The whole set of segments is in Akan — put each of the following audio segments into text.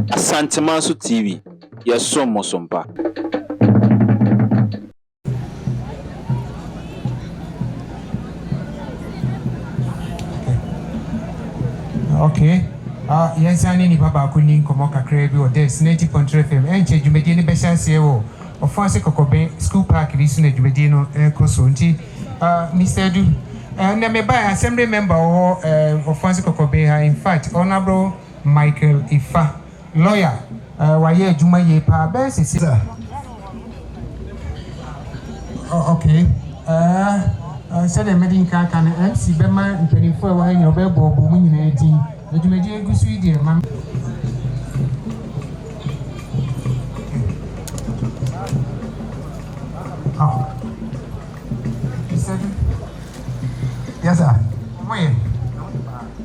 Asanteman TV, yes, so mosompa. Okay. Yes, I need Baba Kunin Komoka Craby or Des 90.3 FM. And Jumedini Beshanseo or Fonse Kokobe School Park, listen to Jumedino Kosunti. Mr. Du, and I may buy assembly member or Fonse Kokobe. In fact, Honorable Michael Ifa, lawyer. Why Juma Yepa Bess is okay. Said a meeting can MC Bema and 24 when your bell booming in 18. The Jumedia goose with you, ma'am. Oh, yes, sir. When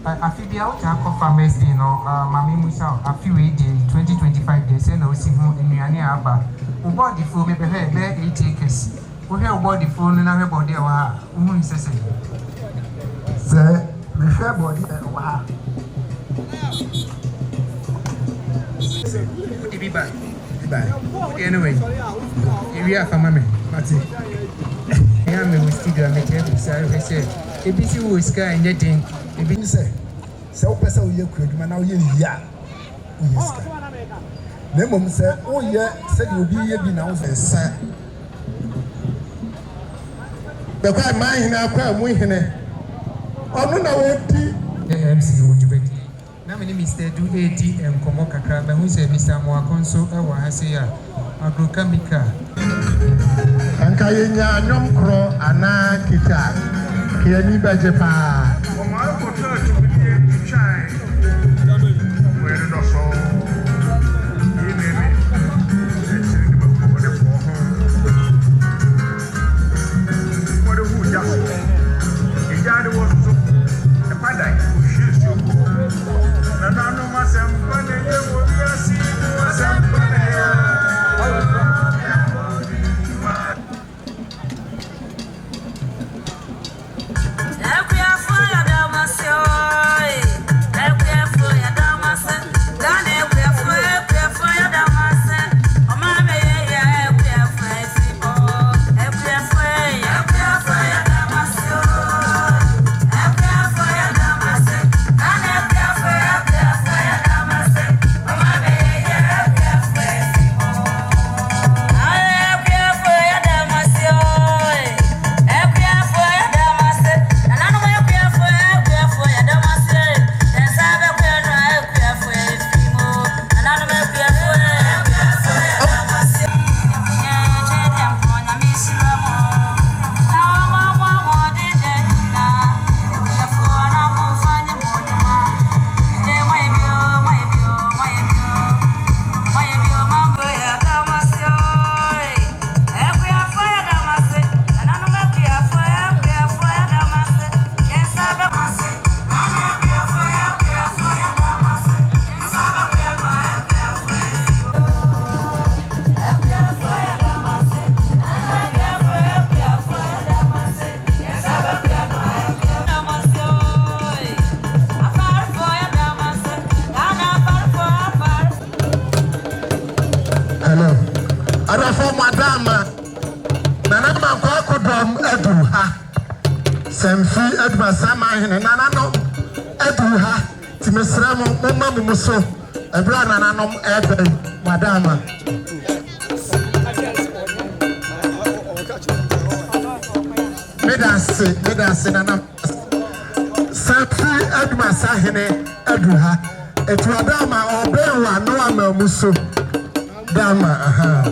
I feel the out of farmers, you know, Mammy Musa, a few 20-25 days, and I see him in Yaniaba. Who bought the food, maybe there 8 acres. Who have bought the phone and I have bought their woman says, sir, the fair body. Be back. Anyway, we are from Mammy, Matty. I am with Steve and make every say, if you see who is sky and getting, if you say, so person you could, man, now you ya. Lemon said, oh, yeah, said you'll be here now, sir. The quite mine now, quite winning it. Oh, no, the MC would you bet. Now, my name is Tedu AT and Komoka Crab, and we say Mr. Moaconso, our Hasea, Agrokamika. And Kayanya, Nom Cro, Anna Kita, Kiani Bajepa. For my hotel to be here to shine. Where did I fall? You name it. What a wood, just. The guy was a paddock who shoots you. And I know myself, but they will be a sea. Semfi Adumasahene nanano Aduha timesramo mama muso ebra nanano ebe madama medase nanam Semfi Adumasahene Aduha etuadama obewa no ama muso dama aha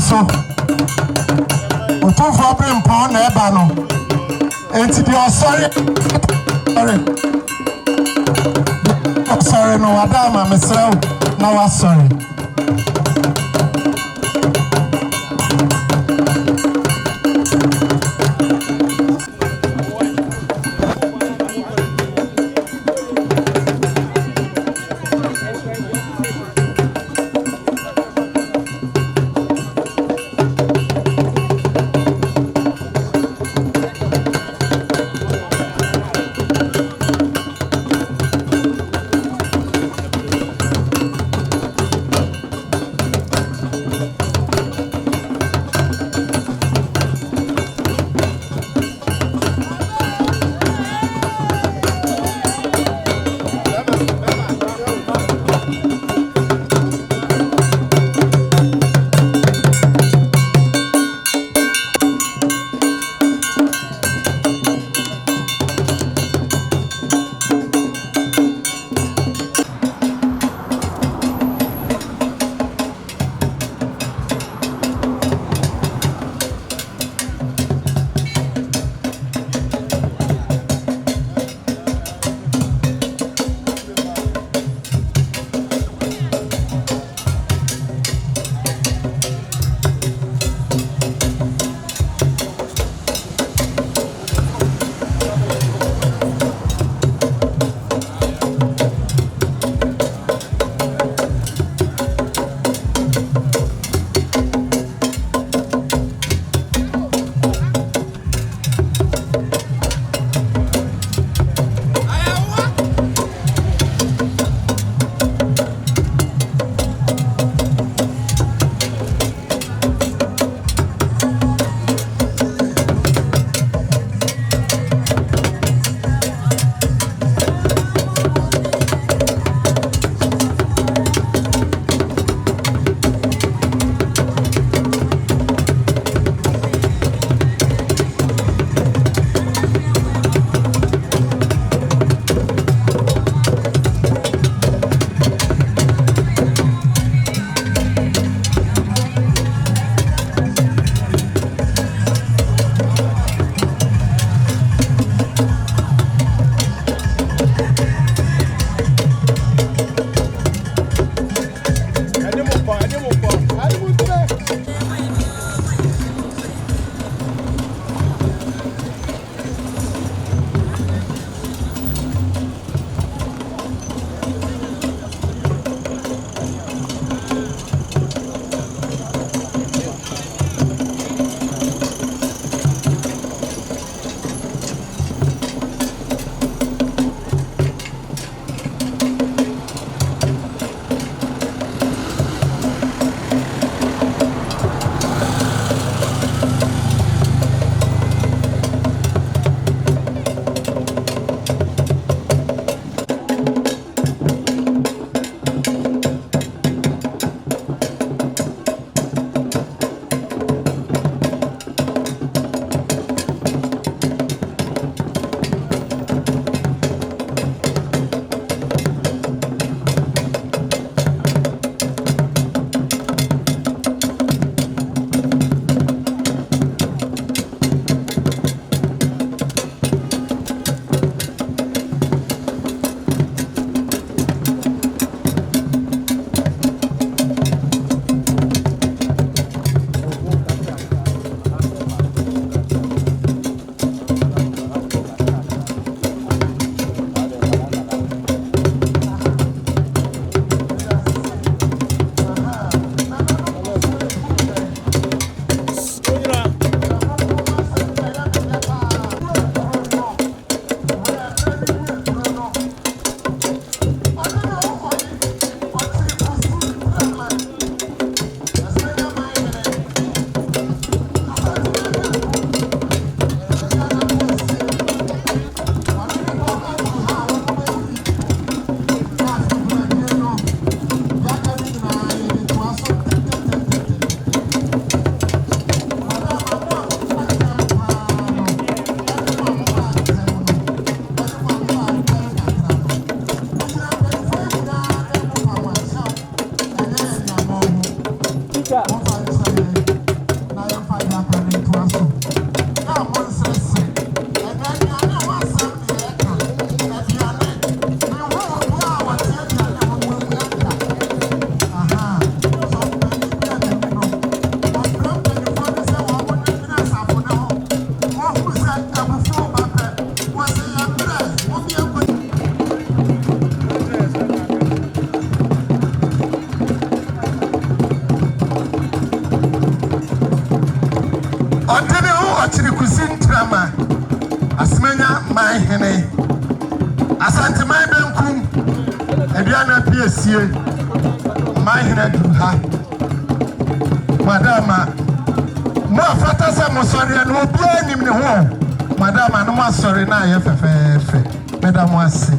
so. Otu for bring pound na eba no. Enti di sorry. Sorry no adama mesrel na wa sorry. Ochirikusin drama. Asmenya Mahene. Asanteman Benkum. Aduana Piesie. Mahene Duha. Madama. Mo afata se mo sori no obi anim ne ho. Madama no mo sori na ye fefefe. Madam ase.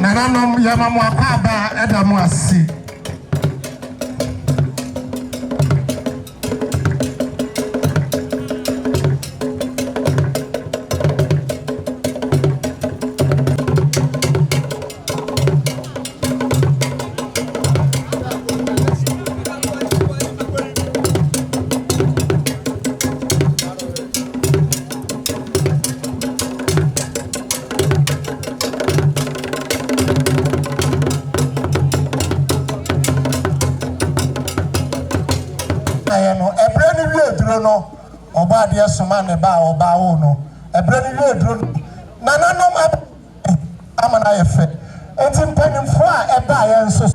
Nananom yamamu akaba edamu asi. No, oba dia soma ne ba oba wo no ebre ni we dro nananom amana ye fe enti mpanimfo a eba ye nso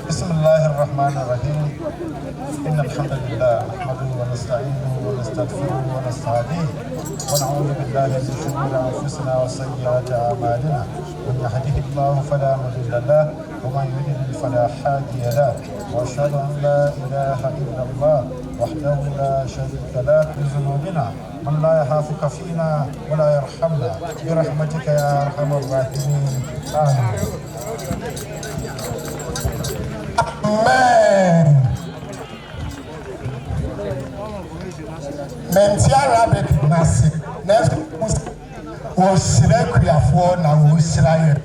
بسم الله الرحمن الرحيم إن الحمد لله نحمده ونستعينه ونستغفره ونستهديه ونعوذ بالله من شرور أنفسنا وسيئات أعمالنا من يهده الله فلا مضل له ومن يضلل فلا هادي له وأشهد أن لا إله إلا الله وحده لا شريك له بذنوبنا من لا يخافك فينا ولا يرحمنا برحمتك يا أرحم الراحمين آمين. Amen. Mentia rabbit nasi. Next was Shrekria for now, Shray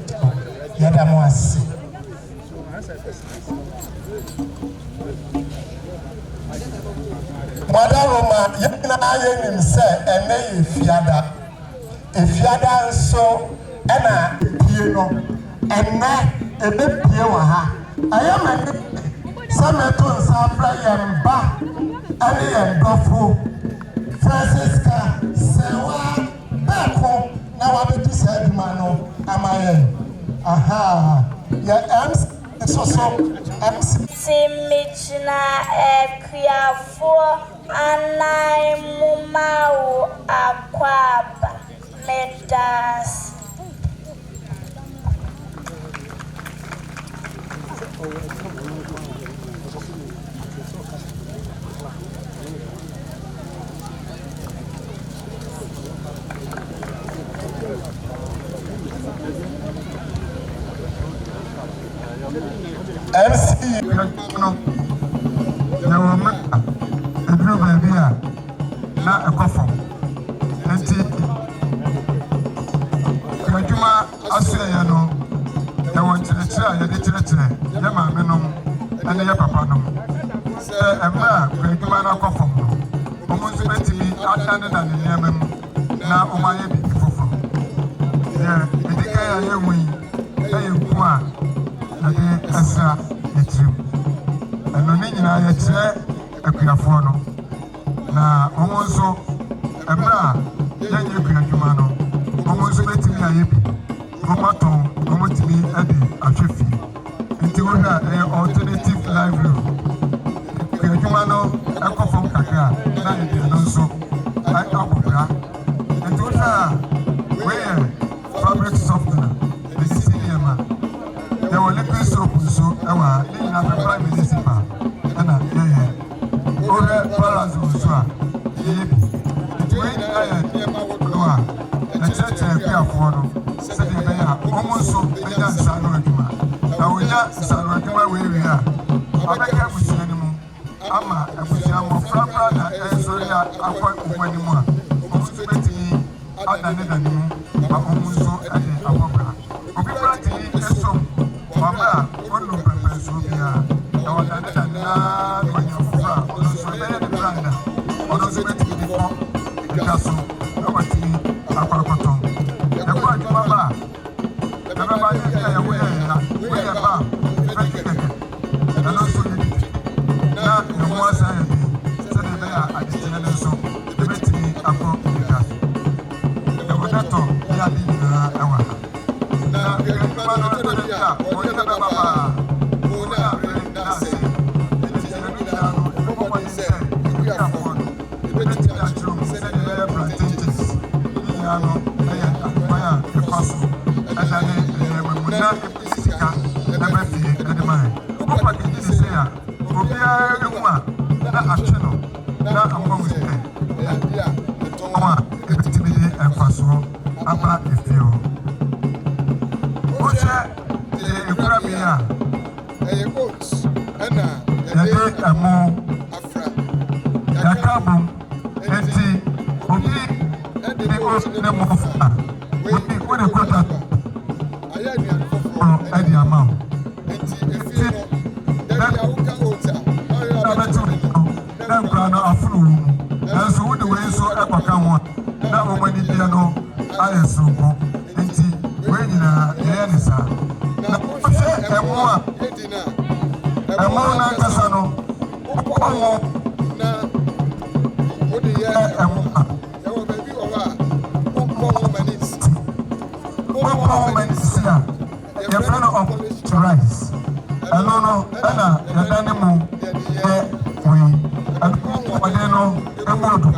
Yadamasi. Madaroma, Yana himself, and may if Yada so, Anna, you know, and not a bit Piawaha. I am a Sameton Safra Yamba, Ali and Gofu, Francisca, Sewa, Bako, now I bet you said, Mano, am I? Aha, yeah, so MC. Simichna Equiafo, Anai Mumau, Aquaba, Medas. MC, no, a group idea, not a coffin. Kajuma Asayano, I want to try a literature, Yama Menum, and the Yapapanum. Sir, I'm not Kajuma coffin. Almost 20 attended and the Yemen, now Omaya before. Yeah, the Dika Yumi, Ayukuma. Asa yetrim eno ne nyina yekyere akuafo no na omo nso emra yenye akuadwuma no omo nso betimi ayebi omaton omo timi ade ahwefi nti wo na alternative livelihood akuadwuma no akofom kakra na ede no nso akobra nti wo na we fabric softener the cinema there were liquid soap so ewa in a prime municipal ana ore parazu so a yebi when I noa na church e afo no se de be ya omo so enya nsano adwuma na onya nsano adwuma we wi a abeka busiani mu ama abusia mo frapra na enso ya akwa kwani mu a omo so betimi adane dane mu ba omo so ade akobra obi prati eso Mama, one of the Sofia, I was at the when you are also the brand, also the castle, Awati, Aquacoton. The part Mama, everybody aware, we are back, and also now the one side, said they are at the general so, the betting upon the gas. The Wadato, Yadi, our. Now, Piano, Aduana, the Paso, and then Piesie, never fear the mind. What can you say? Obia, not a channel, not among the Toma, and Paso, about the field. What's that? You grab me out. A boat, and a more Afra. Yakabum, and see, and the boat in the Mofa. When a quarter, I had the amount. And see, then I will come out. Then Grana of Flu, and so the way so ever come on. Now, when the piano, I am so good. And see, when you are the answer. And more than Cassano. Now, what do you have? Your baby or your friend of rice. No, Anna, the animal, we, and Padeno, a motor,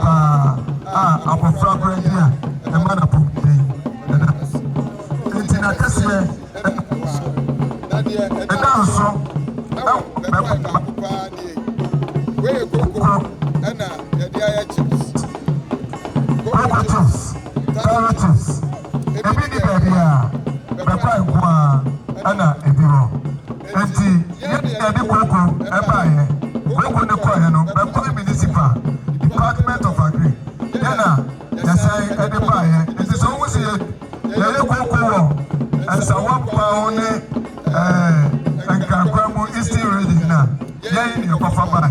our fragrant here, the man of it's in a Casimir, and also, where you go, Anna, the chips, relatives, a mini baby, Papa, Anna, a bureau, and see, yet the Coco, a buyer, Coco the Coyano, Papa Municipal, Department of Agri, Anna, yes, I had a buyer, it is always a Coco, and so one pound, and Cancramu is still ready now. Yay, your papa buy,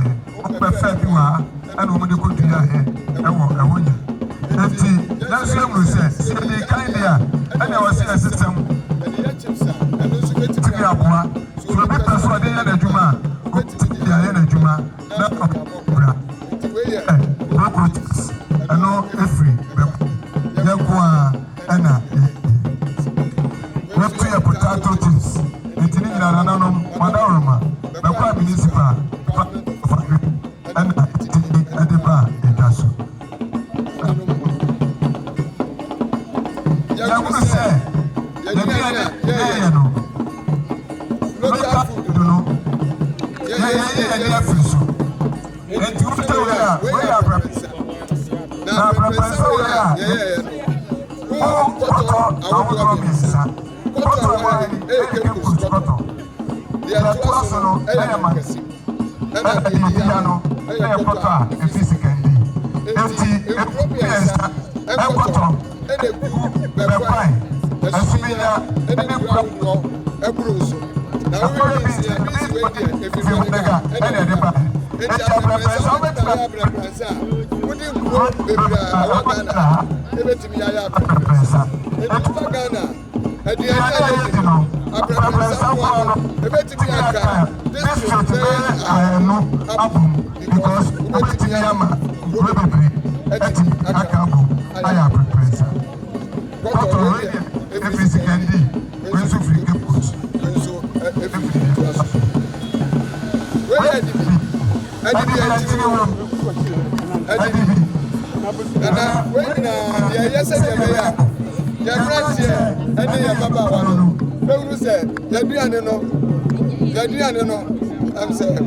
perfect you are, and woman go to your head, and walk away. And see, that's what we say, see the kind there, and I was in a system, and the chips are, and also get to be a boy, so the better so they are the Juma, go to the Ayana Juma, not of Bra, Rockets, and no every, Yakua, Anna, what to your potato chips, and in Ananum, Madarama. The Prime Municipal and at the bar in Tasso. Yaku say, look at you know, and you tell where are brothers. Now, brothers, the Aduana, and the piano, and Papa, and Piesie candy. And Papa, and the pine, and Sumina, and the brown, and Bruce. Now, if you want to go, and the bar, and I'm saying,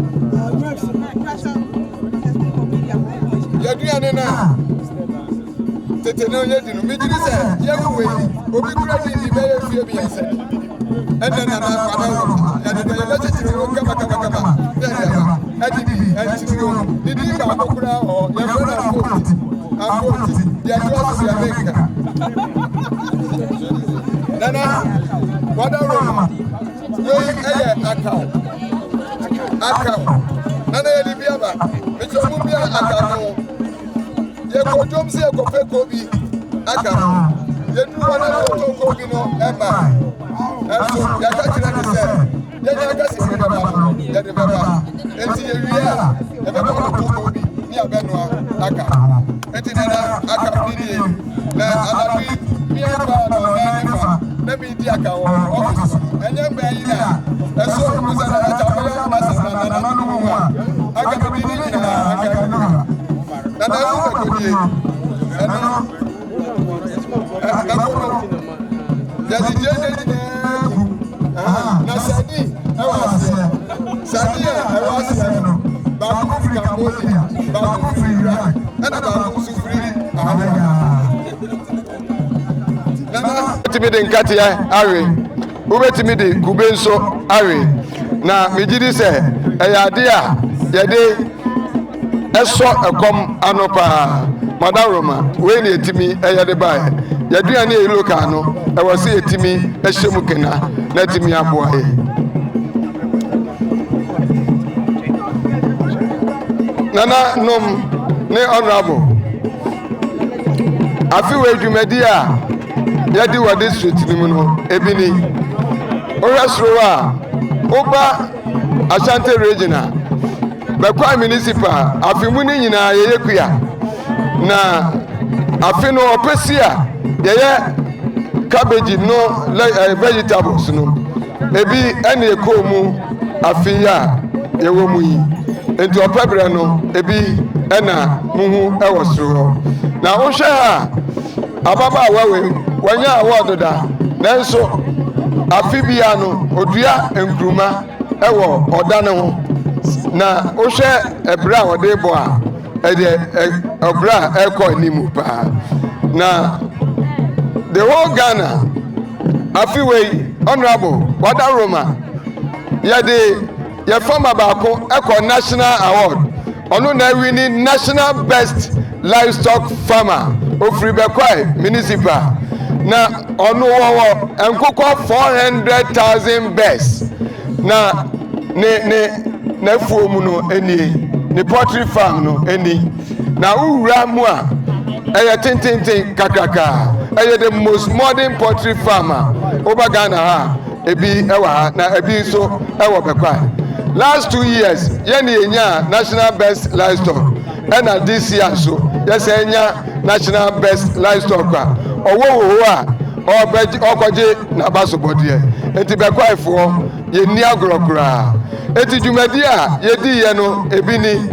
Aduana na tete no ye dinu me dinu say ye we obi kura di be ye fie bi ase ene na na kwada ya de ye be tete no kama edi di ba ko kura o ye fo na ko ya to ya America nana kwada ro we akao nana ye di bia ba me jo mu bia akao ye ko jom se ko fe ko bi akao ye du wana ko bi no eba eso ya ka tira ni se ye nya ka si ni baba ye de baba enti ye wia e be ko bi ni abeno akao enti nana akao ni na alabi mi eba no na mi di akao o enye mbe yi na eso mu sa na ta mo ma sa na na no mu a akao bi ni na akao nana ko di eno Ethiopia, baako firi Iraq, ɛna baako nso firi Ahaya. Timi de nkate awe wobetimi de kube nso awe na megidi se eyade a yede eso ekom anopa madaroma we na etimi eyade ba yadua na eloka no ewo se etimi ehyemu kena na etimi aboa nana nom ne honorable afi we dwumadi a yadi wa district ni mu no ebini orasro a oba Asante regional Benkumhene municipal afi mu ni nyina yeye kuya na afi no opesi a yeye cabbage no vegetables no ebi ene ekomu afi ya yewo mu yi enti opebre no ebi ena muhu ewo soro na wo hwe ha ababa awawe wanya award da nanso afibia no odua enkruma ewo odane ho na wo hwe ebra ode bo a ede obra eko nimu pa na the whole Ghana afiwe honorable wada Roma ye former baako eko national award onu na winning national best livestock farmer ofri Benkumhene municipal na onu wo enkoko 400,000 best na ne fuomu no eni ne poultry farm no eni na uwura mu a eye tintintin kakaka eye the most modern poultry farmer over Ghana ha ebi ewa ha na ebi so ewo Benkumhene last 2 years yeni enya national best livestock and this year so yes enya national best livestock owo a okoje na basobodie enti Benkumhene fo ye ni agrokra enti dwumadi a yedi ye no ebini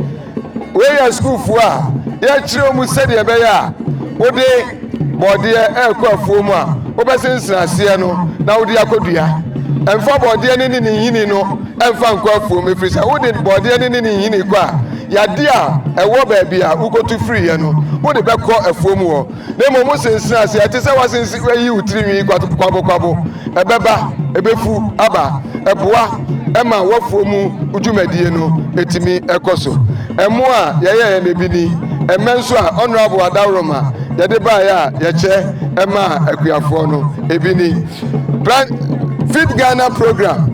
we ya school fo a ye kire mu sede ebe ya wode bodie ekwafuo mu a obesensinase no na wode akodua emfa bodie ni yini no emfa nkwafuo me frisa wode bodie ni yini kwa yade a ewo ba bia ukotu free ye no wode bekọ afuo mu ho na mo sensinase ate se wasensi yi utirimi kwabo ebeba ebefu aba eboa ema wafuo mu udwumadie no etimi ekoso emo a yeye nebini emenso a honorable Adaroma yade ba ya yeche ema akuafo no ebini Fit Ghana program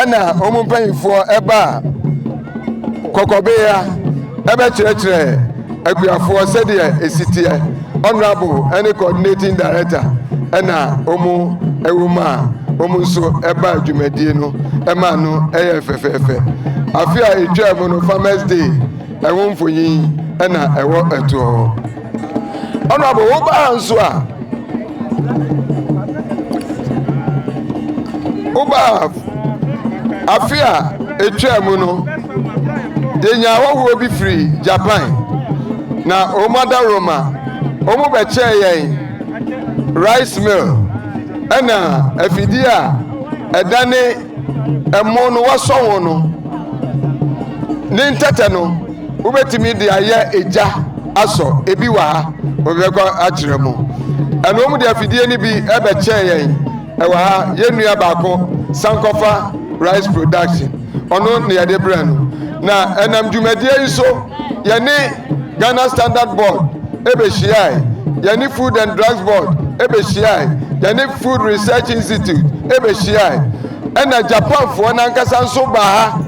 ena omumpanyifo eba kokobe ya ebe chire akuafo sede esitie honorable any coordinating director ena omu ewuma omu nso eba adwumadie no ema no eye fefefe afia etwa no Farmers Day ewo mfonyi ena ewo eto honorable wo ba nso a uba afia etwa mu no yenya wo bi free Japan na omada Roma omu be che yen rice mill ana afidi a edane emo no waso ho no ni ntete no ubetimi de aye eja aso ebi wa obekọ akiremu ana omu de afidi ni bi ebe che yen ewa ha yenua baako Sankofa rice production ono ne yade brand na enam dwumadie iso yene Ghana Standard Board ebe shiai yene Food and Drugs Board ebe shiai yene Food Research Institute ebe shiai ena Japan fo na nkasa nso ba ha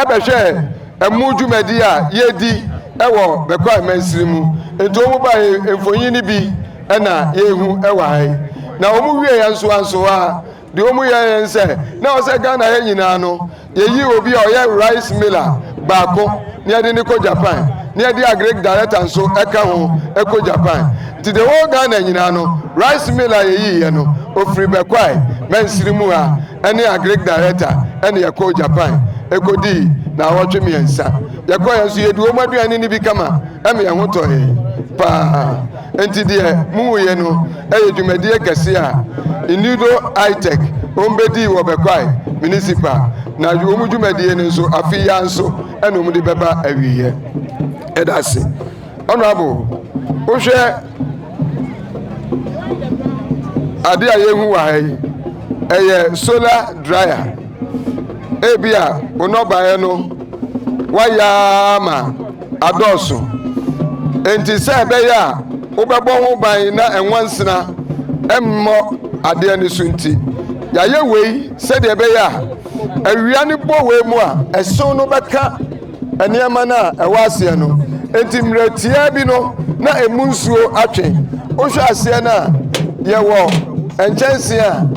ebe hwe emu dwumadie a yedi ewo Benkumhene mansirimu ento mu ba emfonyi ni bi ena yehu ewa hai na omu wie ya nso ha de omu ye nse na o se Ghana ye nyina no ye yi obi o ye rice miller baako ne ade ni ko Japan ne ade agric director nso eka ho eko Japan ti de wo Ghana nyina no rice miller ye yi no ofri Benkumhene mansirimu ha ene agric director ene ye ko Japan eko di na wotwe miensa ye ko ye nso ye du omu aduane ni bi kama eme ye ho to he pa enti de mu ye no eye dwumadie kese a Inido high-tech ombedi wo Benkumhene municipal na omu dwumadie nso afi ya nso ena omu de beba awiye edase honorable ohwe ade a yehu wa hai eye solar dryer ebia onobaye no waya ma adoso enti se be ya wobebo ho ban na enwansena emmo ade ani sunti ya ye wei se de be ya awia ni bo we mu a eso no beka eniama na ewase no enti mretia bi no na emunsuo atwe ohwe ase na ye wo enchense a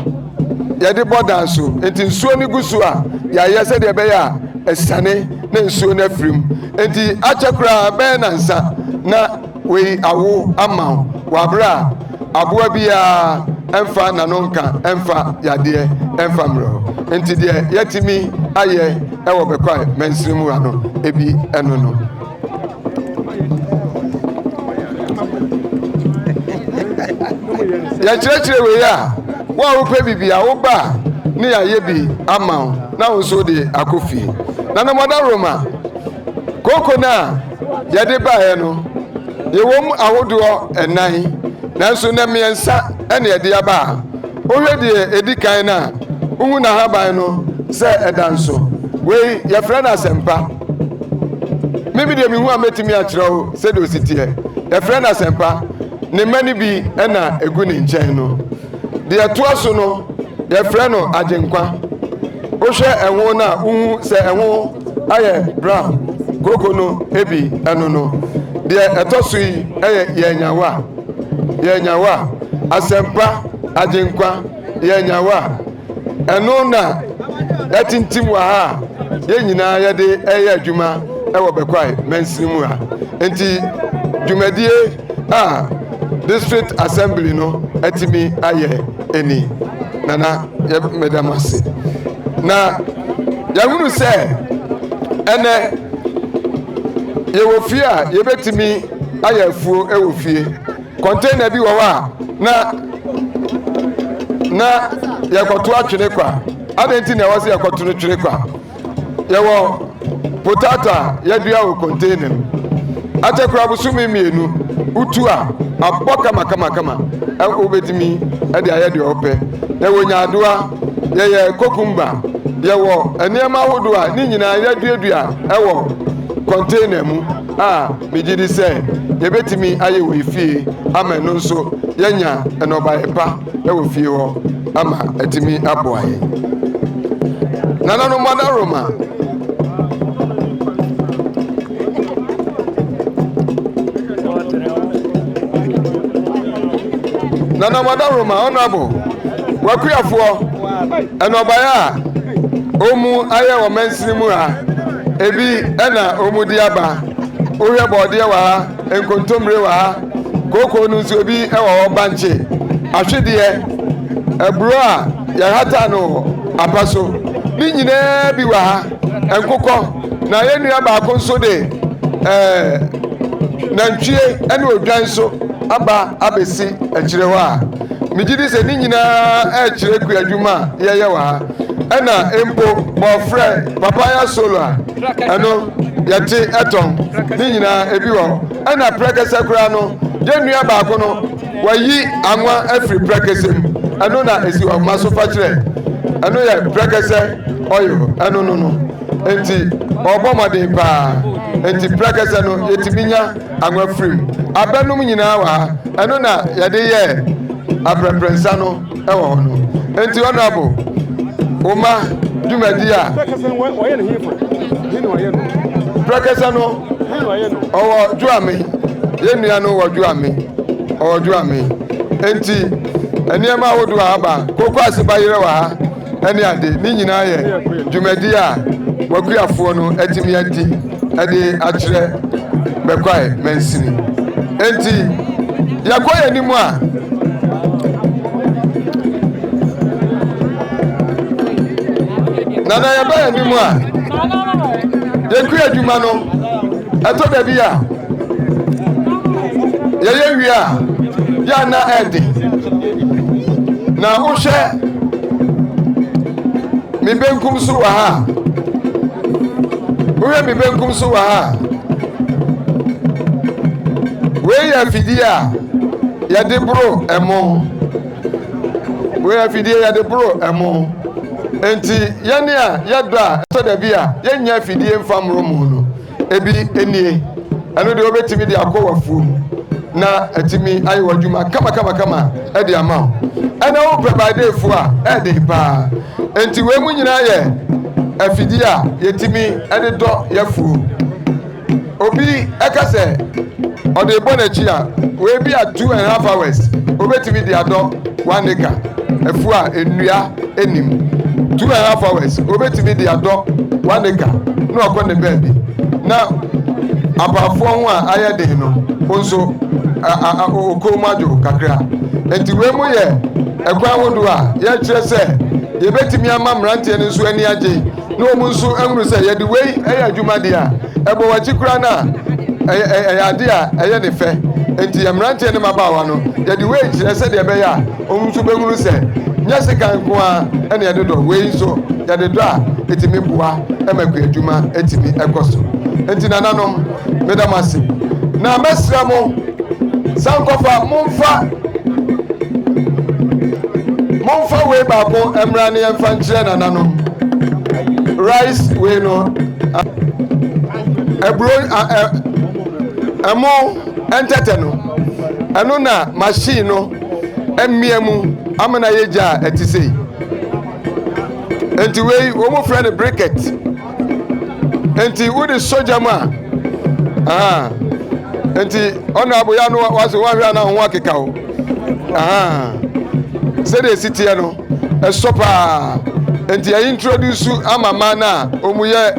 ye de bodan so enti nsuo ni gusu a ya ye se de be ya esane na nsuo na frim enti achekura be na nsa na we awo ama wabra aboa bia emfa nanonka emfa yade emfa mro enti de yetimi aye ewo bekwa mensimu ano ebi eno no ya chirechire we ya wa wo pe bibia wo ba ni aye bi ama na nso de akofi na na moda roma koko na yade ba ye no yewom ahodo enan nanso na miensa ene yade aba ohwe de edikan na uhu na haban no se edanso we ye frɛ na sempa mebi de mihu ametimi akyerɛw se de ositie ye frɛ na sempa ne mani bi ena egu ne nkyɛn no de atoaso no ye frɛ no agenkwa ohwe enwo na uhu se enwo aye brown koko no ebi eno no de etoso yi yenyawa asempa agenkwa yenyawa eno na etintim wa ha yenyina yede adwuma ewo bekwai mensimu ha enti dwumadie district assembly no etimi aye eni nana ye medamase na yahunu se ene yewo fie a yebetimi aye afuo ewo fie container bi wo wa na yakoto atwene kwa adenti na wase yakoto no twene kwa yewo potata yadua wo container atekura busumi mienu utu a aboka makama obetimi ade aye de ope yewo nyaadoa ye kokumba yewo eniema hodo a ni nyina yaduadua ewo container mu mejidi se yebetimi aye wo ifie ama no nso yenya enobaye pa ewo fie ho ama etimi aboaye nana no mada roma honorable wakuyafo enobaye a omu aye wo mensirimu ha ebi ena omudi aba ohwe bode wa enkontomre wa koko nu nso bi ewo banche ahwede ebro a ya hata no apaso ni nyina bi wa enkokọ na yenu aba ko nso de nantwie ene odwan so aba abesi akire wa migidi se ni nyina akire ku adwuma yeye wa ena empo bofre papaya solo a eno yete eton ni nyina ebi wo ena prekese kura no yenua ba ko no wayi anwa afri prekesem eno na esi o maso fakire eno ya prekese oyo eno no enti obomade pa enti prekese no yetiminya anwa afri abenum nyina wa eno na yade ye abreprensa no ewo no enti honorable Oma Dumadia Prekesa no owo juami yenua no wo juami enti eniema wodu aba koko asibayire wa eni ade ni nyina ye Dumadia wakuafo no etimi adi ade akire bekwai mensini enti yakoye nimu a nana ya ba ni mu a de ku adwuma no eto da bi a ye wi a ya na edi na uhwe mi benkum so wa ha uhwe mi benkum so wa ha we ya fidia ya de bro emo we ya fidia ya de bro emo enti yene a yedra so da bia yenya fidie mfamro mu no ebi enie eno de obetimi de akọwafu na atimi ayi wadwuma kama e de ama ena wo provide fu a e de pa enti we mu nyina ye afidie a yetimi e de do yafu obi ekase ode bonachi a we bi a 2.5 hours obetimi de ado 1 acre afu a enua enim 2.5 hours obetimi de ado 1 acre no akọ ne baby na abafo ho a ayede no onso okomajo kakra enti we mu ye ekwa hodo a ye kire se ye betimi ama mrante ne nso ani age no mu nso enru se ye de we eya adwuma de a ebo wachi kura na ade a eye ne fe enti ye mrante ne mabawa no ye de we kire se de be ya omu nso benru se nyase kan ko a ene ye de do we nso ye de do a etimi boa emaku adwuma etimi ekoso enti nananom medamasi na mesra mo sankofa momfa we babo emrane emfa nkire nananom rice we no ebro emo entete no eno na machine no emiemu amana yeja etisei enti we wo mo friend briquette enti wo de soja ma enti ona aboya no wase wahwe na ho akeka o se de sitie no esopa enti I introduce amama na omuye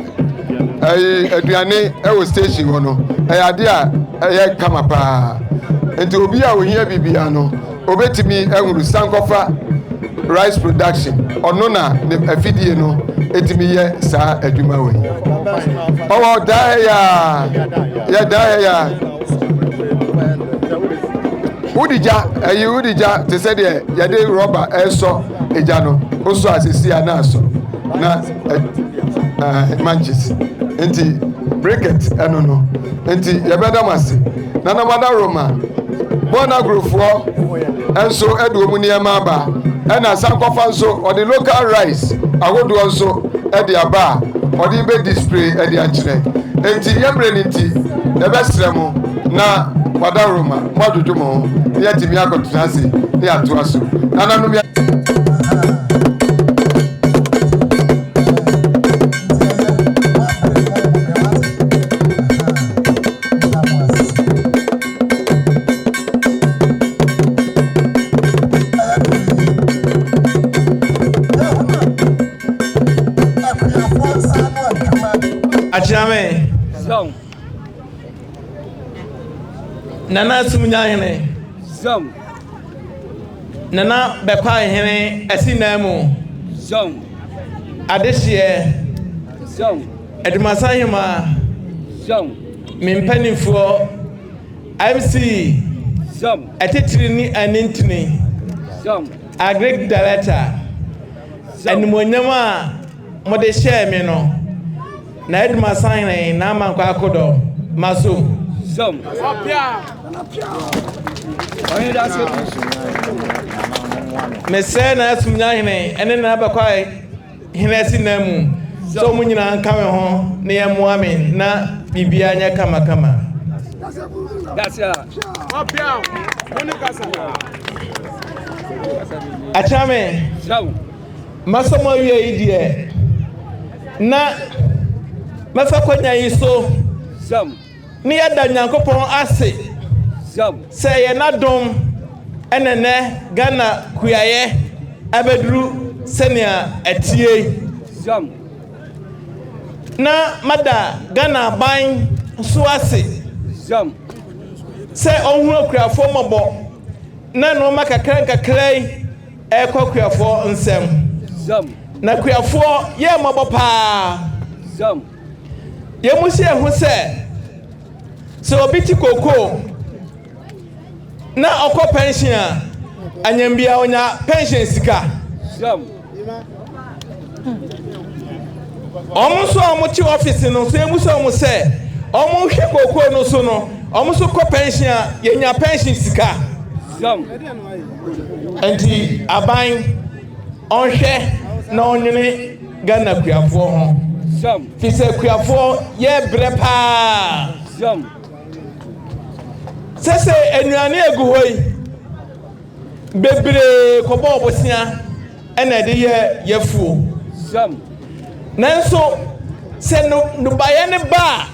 aduane ewo station ho no ade a eye kama pa enti obi a ohia bibia no obetimi ehuru sankofa rice production ono na afidie no etimi ye sa adwuma we owo daya udija te se de ya de rubber eso eja no oso asisi anaso na manches enti briquette eno no enti ya beda mase na na mada roma bona grofo enso edu omu niema ba ena sankofa nso o the local rice awodo nso e de aba o the be display e de akire enti yembre nti e be sremo na mada roma mwadojumo ya timi akotunase ni atoaso nananum ya Achame zong nana sumunyahene zong nana Benkumhene asinamu zong adehye zong Adumasahene zong mimpanifo MC zong atetiri ni anintini zong agric director enmonyama mode share me no na Adumasahene na mankwa akodo maso zom mesena sumunyahene ene na bakwai hinesi namu so munyina nkawe ho na yamuame na bibia nya kama that's ya opia monikasa achame masomo wie idie na mafa kwanya yiso zam ni ada nyankopon ase zam se ye na dom enene Ghana kuyaye abedru senia etie zam na mada Ghana ban so ase zam se ohun akuafo mobo na no makakra ekwakuafo nsem zam na kuafo ye mobo pa zam ye musi ehu se obiti koko na okọ pension a anyambia onya pension sika zam omuso omuchi office no so emuso omu se omu hwe koko no so no Almost co pension, yenya pension sika. Some. Enti aban onhwe na onyene Ghana kuafo ho. Some. Fi se kuafo ye brepa. Some. Sese enuane egu hoi. Bebre kobo obosia ena de ye fuo. Some. Nanso se no baye ne ba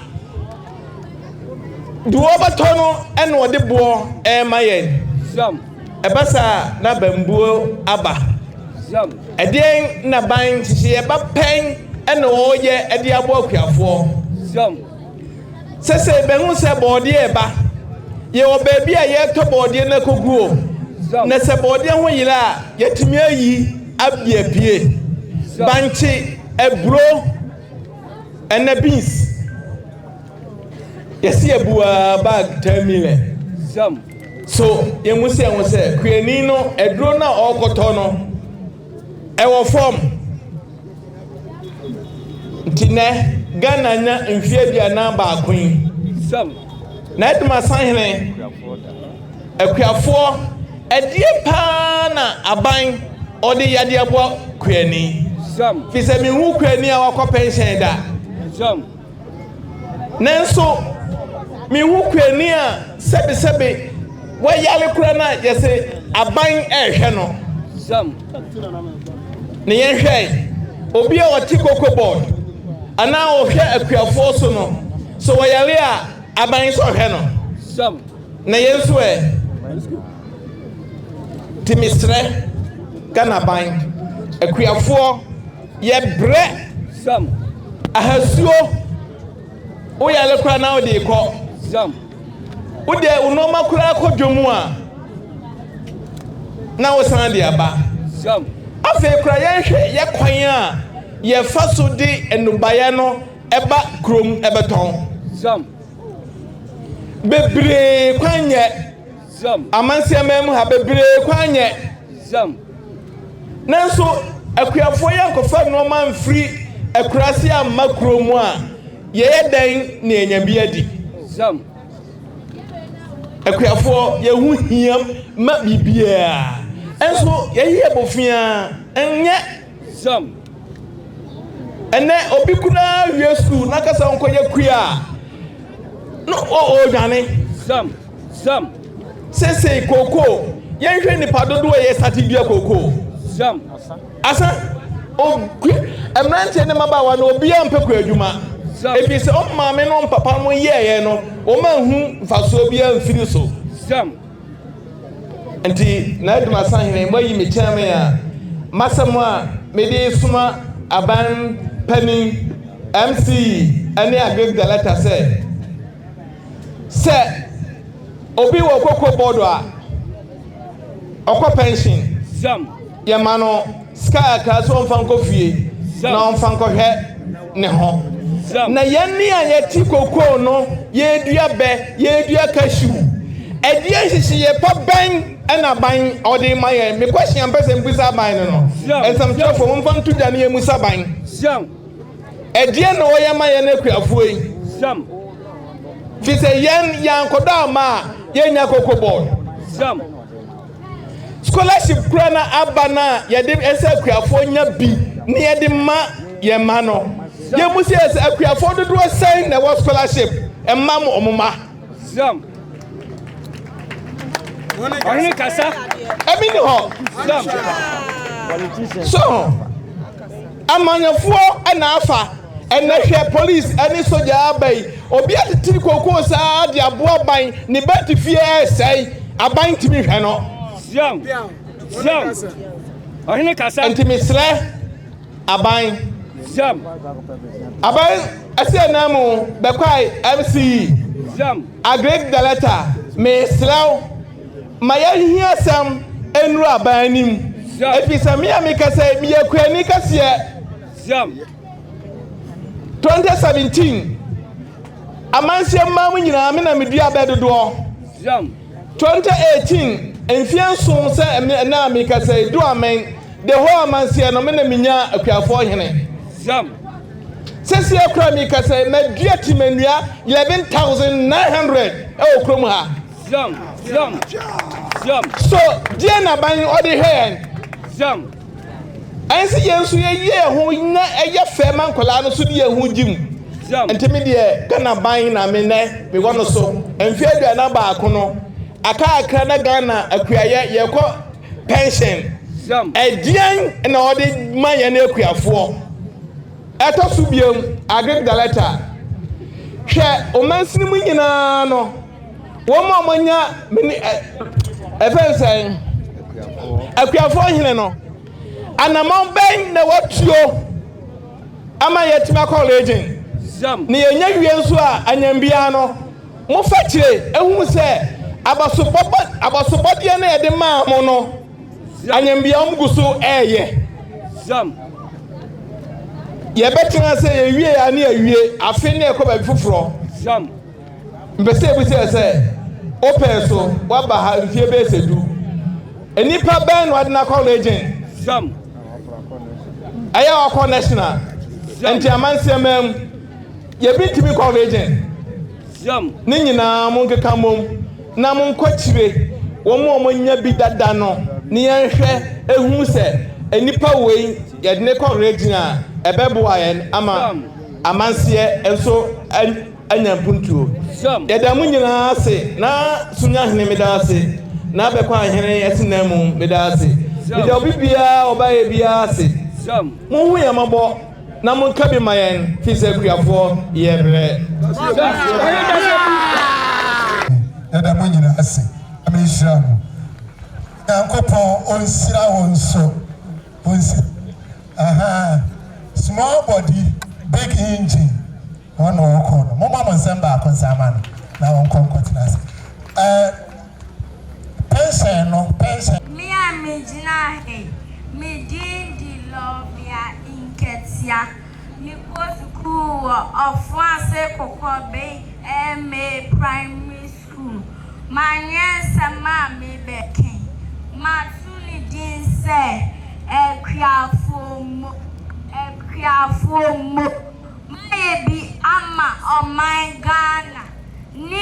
duoba tono ena ode bo e mayen. Some. Ebasa na bambuo aba. Some. Eden na ban hye ba pen ena oye ede abo akuafo. Some. Sese behu se bode e ba. Ye obabi a ye to bode na koguo. Na se bode ho yira yetimi ayi abia pie. Banchi ebro ena beans. Yesi ebua bag 10 million. Some. So yemu se kweni no edro na okoto no ewo form ntine Ghana nya mfie bia na ba akwen. Some. Na Adumasahene akuafo edie pa na aban ode yade abo kweni. Some. Fi se mi hu kweni a wakọ pension da. Some. Nenso mi hu kweni a sebe why yale kura na yese aban ehwe no. Some. Ne yenhwe obi a wati koko board ana ohwe akuafo so no. So wayale a aban so hwe no. Some. Na yenso timistre Ghana ban akuafo ye bre. Some. Ahasuo o yale kura na odi ko. Some. Ude unoma kura ko dwomu a na wo san de aba. Some. Afi kura yenhwe ye kwan a ye faso de enubaya no eba krom ebeton. Some. Bebre kwanye. Some. Amansi amem ha bebre kwanye. Some. Nanso akuafo yankofa no man free akurase amma krom a ye yedan na enyambia di. Some. Akuafo ye hu hiam ma bibia enso ye ye bofia enye. Some. Ene obi kuna wie school na kasa onkoye kua no o dwane. Some. Sese koko ye hwe ni padodo ye satibia koko. Some. Asa o emrante ne mabawa no obi ampekwa adwuma. Ebi se o maame no papa mo ye no o ma hu faso bia mfiri so. Some. Enti na Adumasahene mo yi me chame a masamo a me de suma aban pani MC ani agree the letter say obi wo koko board a okwa pension. Some. Ye ma no sky ka so onfanko fie na onfanko hwe ne ho. Na yenni a yeti koko no ye dua be ye dua cashew edie hihye ye pa ban na ban ode maye me question person busa ban no ensam chefo mfan to dane ye musa ban edie no ye maye na kuafo yi fi se yen yankoda ma ye nya koko board scholarship kura na abana ye de esa kuafo nya bi ne ye de ma ye ma no ye musi esa akuafo dodo sen na was scholarship emma mo omuma. Ohini kasa emini ho. So amanyafo na afa enahwe police ani soldier abai obi atitiri kokon sa de aboa ban ne batifie esai aban timi hwe no. Ohini kasa antimisre aban aban ase namu bekwai MC agree the letter me slaw maya hia sam enru aban nim efisamia me kasa me yakwani kase 2017 amansia mamu nyina me na medua bedodo 2018 enfianso se na me kasa do amen the whole amansia no me na minya akuafo hene Sesi akura mi ka say medua timanua 11,900 e okrom ha. Jam. So die na ban odi hen. Jam. Ansi yensu ye ho na eye fe man kola no so de hu jim. Jam. Entimi de Ghana ban na me ne me wono so. Emfi aduana ba akono. Aka akra na Ghana akuaye ye ko pension. Jam. Edian na odi man ye na akuafo. Eto so biam agric director. Hwe o mansini mu nyina no. Wo ma manya mini efensen akuafo hene no. Anamon ben na watuo ama yetima college ni yenye wie nso a anyambia no mo fakire ehu se abasobode na yede ma mo no anyambia omguso eye ye betina se ye wie ya na ye afi na ekoba fufuro mbese ebusi se open so waba ha fie be sedu enipa ben wadna college aya akọ national enti amansem ye bitimi college ni nyina mo nkeka mom na mo nkọchire wo mo nya bi dada no ni yenhwe ehu se enipa wei ye de college na ebebo ayen ama amansie enso anya puntuo ye da mo nyina ase na sunya hene medase na bekwa hene esinam medase ida obibia obaye bia ase mo hu ya mabo na mo nka bi mayen fise kuafo ye bre ida mo nyina ase amehira mo yankopon onsira wonso onsi small body big engine one okono mo mama nsamba akonsama na won konkotinase pension me and me jina he me din di love ya inketia me go school of France Kokobe MA primary school manye sama me beken matuni din se ekriafomo my bi ama o my Ghana ni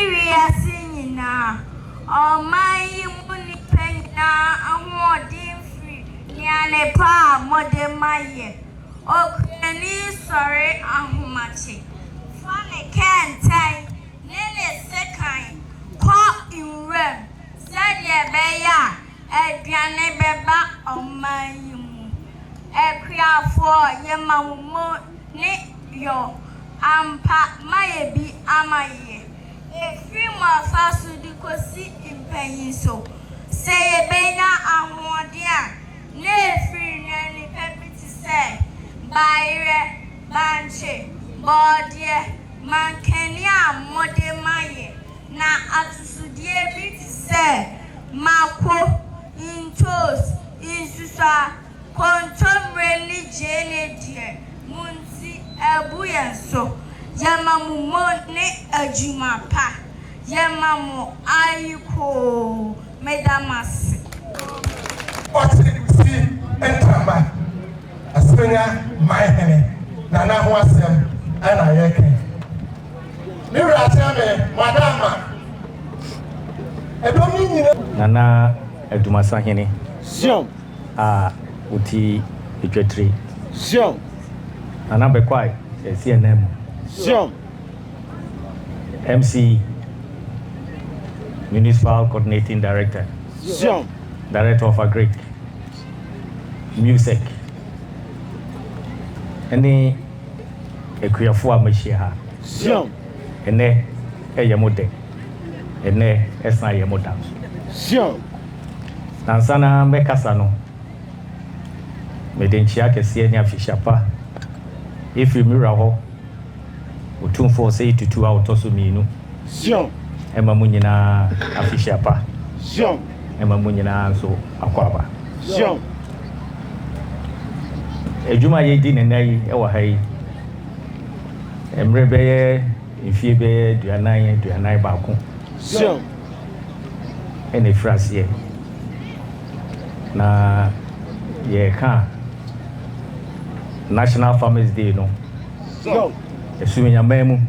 nyina o my muni penya ahodin free ni anepa mode maye o kwani sorry ahumachi fane kentai nene sekan ko inrem said beya aduane beba o my mu ekriafo yemamumo ni yo ampa maye bi amaye efiri mo afaso di kosi impanyin so say benya ahode a na efiri na ni pepiti say bayre banche bodie mankani amode maye na atusudie bi say mako intos insusa kontomre ni jene die munti ebuyenso yamamumo ne ajuma pa yamamu ayiko medamas otisi entama asenya maihene na na ho asem ana yeke ni ratame madama edomi nyina nana Adumasahene Sion uti etwetri Sion nana bekwai CNN Sion MC Municipal Coordinating Director Sion Director of Agric Music any ekuafo amashia ha Sion ene eyemode ene esa yemoda Sion nansana mekasa no medenchia kese nya fishapa ifi mira ho utumfo sei tutu a utoso minu Sion ema munyina afishapa Sion ema munyina so akwaba Sion ejuma ye di nenai e wa hai emrebe ifie be duanan baako Sion ene frasie na ye ka National Farmers Day no Assuming a memo,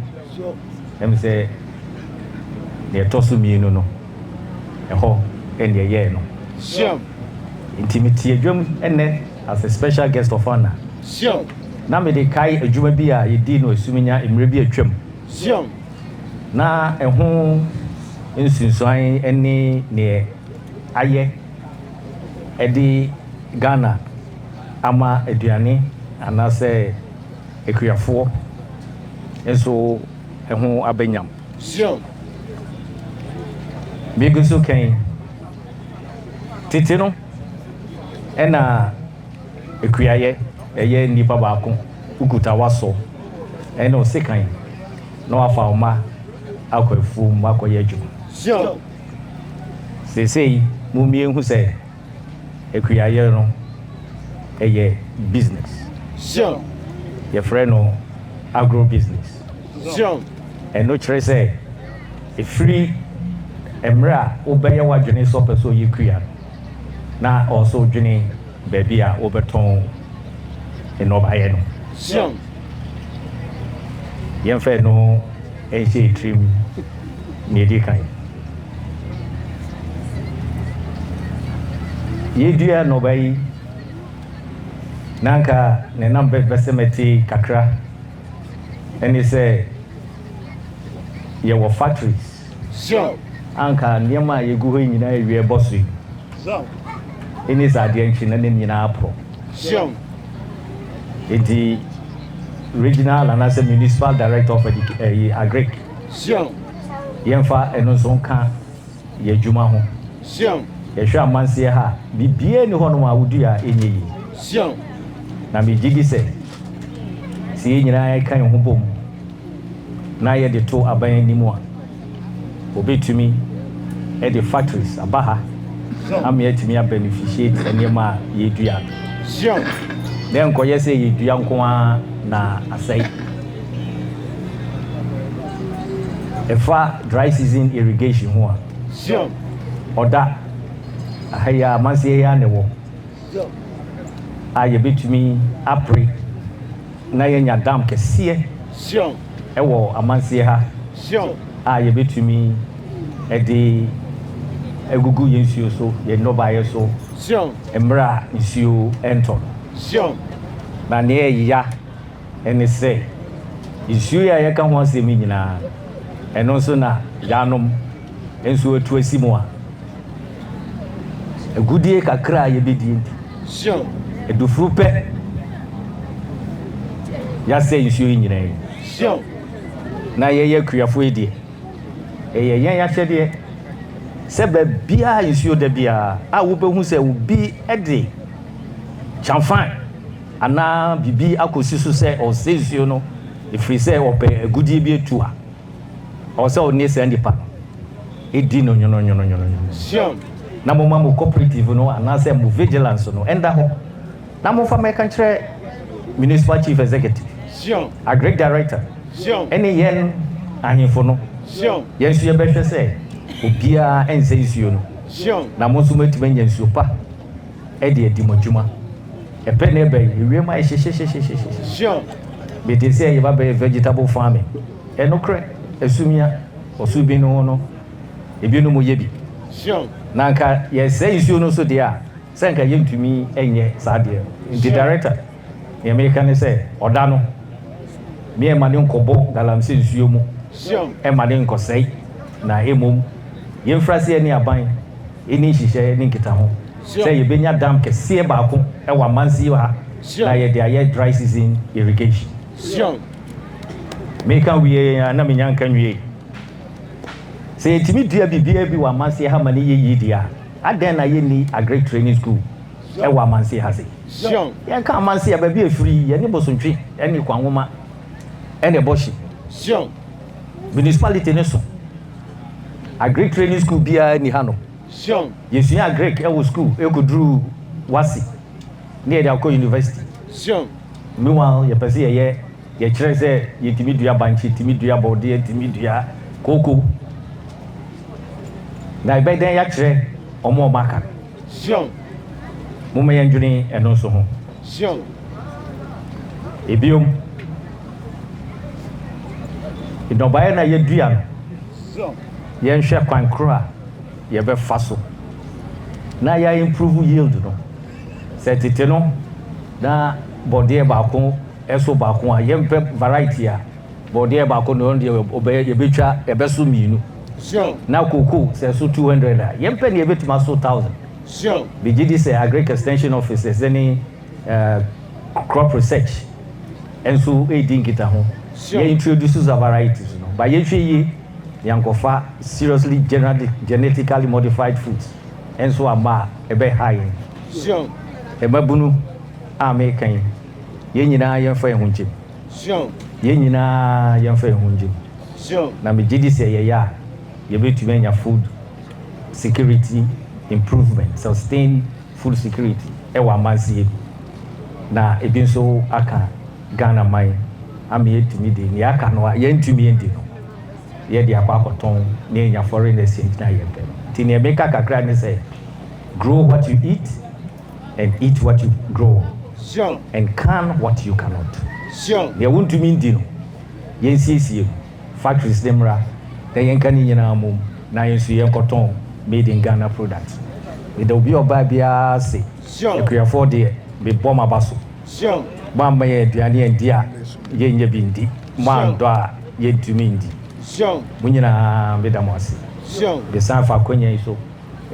let me say, the Tossumi no, a hole and the year no. Intimity a drum and then as a special guest of honor. Now me de kai a jumabia, you did no assuming in maybe a trim. Na a home in Sunswine any near Aye Eddie Ghana Ama Aduane and I say a queer four and so a home abenyam. Big so came Titino and a queer a year nipa bako ukuta waso and no second no afa ma akwafu makoye ju say mumie hu say ekuyaye no eye business your friend no agro business and no chere say e free emra obeye wadwene so person yekuya na also dwene baby a obeton enobaye no yemfe no ese trim nedi kan yedua no bai nanka ne number besemeti kakra eni say ye wo factories anka niema yegu ho nyina ewie bosu eni zade nchi na ne nyina apro edi regional and as a municipal director of agric yemfa eno so nka ye djuma ho ye hwa amanse ha bibie ni ho no awudu a enyeyi na me gidi se si nyina ya kan ho bom na ye de to aban ni mu a obetumi e de factories abaha am ye timi a beneficiate enema ye dua then ko ye se ye dua nko a na asai efa dry season irrigation ho oda ahaya manse ya ne wo aye betumi apre na ye nya dam kese ewo amanse ha aye betumi edi egugu yensuo so ye nobaye so emra nsuo ento na ne ya ene say nsuo ya ye ka ho asemi nyina eno so na yanom ensuo atu asimu a egudie kakra ye bedie edufuru pe ya say nsuo nyina na ye kuafo edie eye yen ya hwede sebe bia nsuo da bia a wo behu se wo bi ede chamfan ana bibi akosi so se o se nsuo no ifri se ope egudie bi etu a o se o ne se ndipa edi no nyono na mo mamu cooperative no ana se mo vigilance no enda ho na mo fa me kan kire municipal chief executive agric director any yen ahemfo no yen su ye behwe se obia ense nsuo no na mo so matime nya nsuo pa e de edi modjuma e pe na ebe ewie ma be de say ye ba be vegetable farming e no kre esumia osubi no no ebi no mo ye bi na nka ye say nsuo no so de a say nka ye ntumi enye saade the director the American say oda no me e ma ne nkobo galamse nsuo mu e ma ne nkosai na emom yemfrase ani aban eni hihye ni nkita ho say ye benya dam kese baako e wa mansi wa na ye de aye dry season irrigation me kan wiye na me nyanka nwie say timi dua bibia bi wa mansi ha ma ne ye yidia aden na ye ni agric training school e wa mansi ha say ye kan mansi ya ba bi efiri ye ni bosontwe eni kwanwoma ene boshi municipality ne so agric training school bia ni hano yesu agric e wo school e go dru wasi near the Akko University meanwhile ye pese ye kire se ye timi dua banchi timi dua bode timi dua koko na be den ya kire omo maka mo me yandwene eno so ho ebiom Ndobaye na yedua no yenhwe kwan kro a yebefa so na ya improve yield no setete no na body baako eso baako a yempe variety a body baako no de yebetwa ebeso miinu na koko se so 200 a yempe ne yebetuma so 1000 bigidi say agric extension officers any crop research enso aiding kita ho ye introduces a varieties no by ye yankofa seriously genetically modified foods enso ama ebe high ebe bunu amekan ye nyina yemfa ehunche ye nyina yemfa ehunche na bigidi say ye ya ye betumi nya food security improvement sustain food security ewa mazie na ebi nso aka Ghana mai ami etumi de ni aka no ye ntumi endi no ye de akwa koton na enya foreign exchange na ye pe ti ne be ka kakra ne say grow what you eat and eat what you grow and can what you cannot ye wontumi endi no ye nsiesie factories demra de ye nka ni nyina mom na ye nso ye koton made in Ghana products there will be oba bia say you can afford it be bomb abaso mama ye aduane endia ye nya bindi mando a ye ntumi ndi munyina bedamwase be sanfa konya iso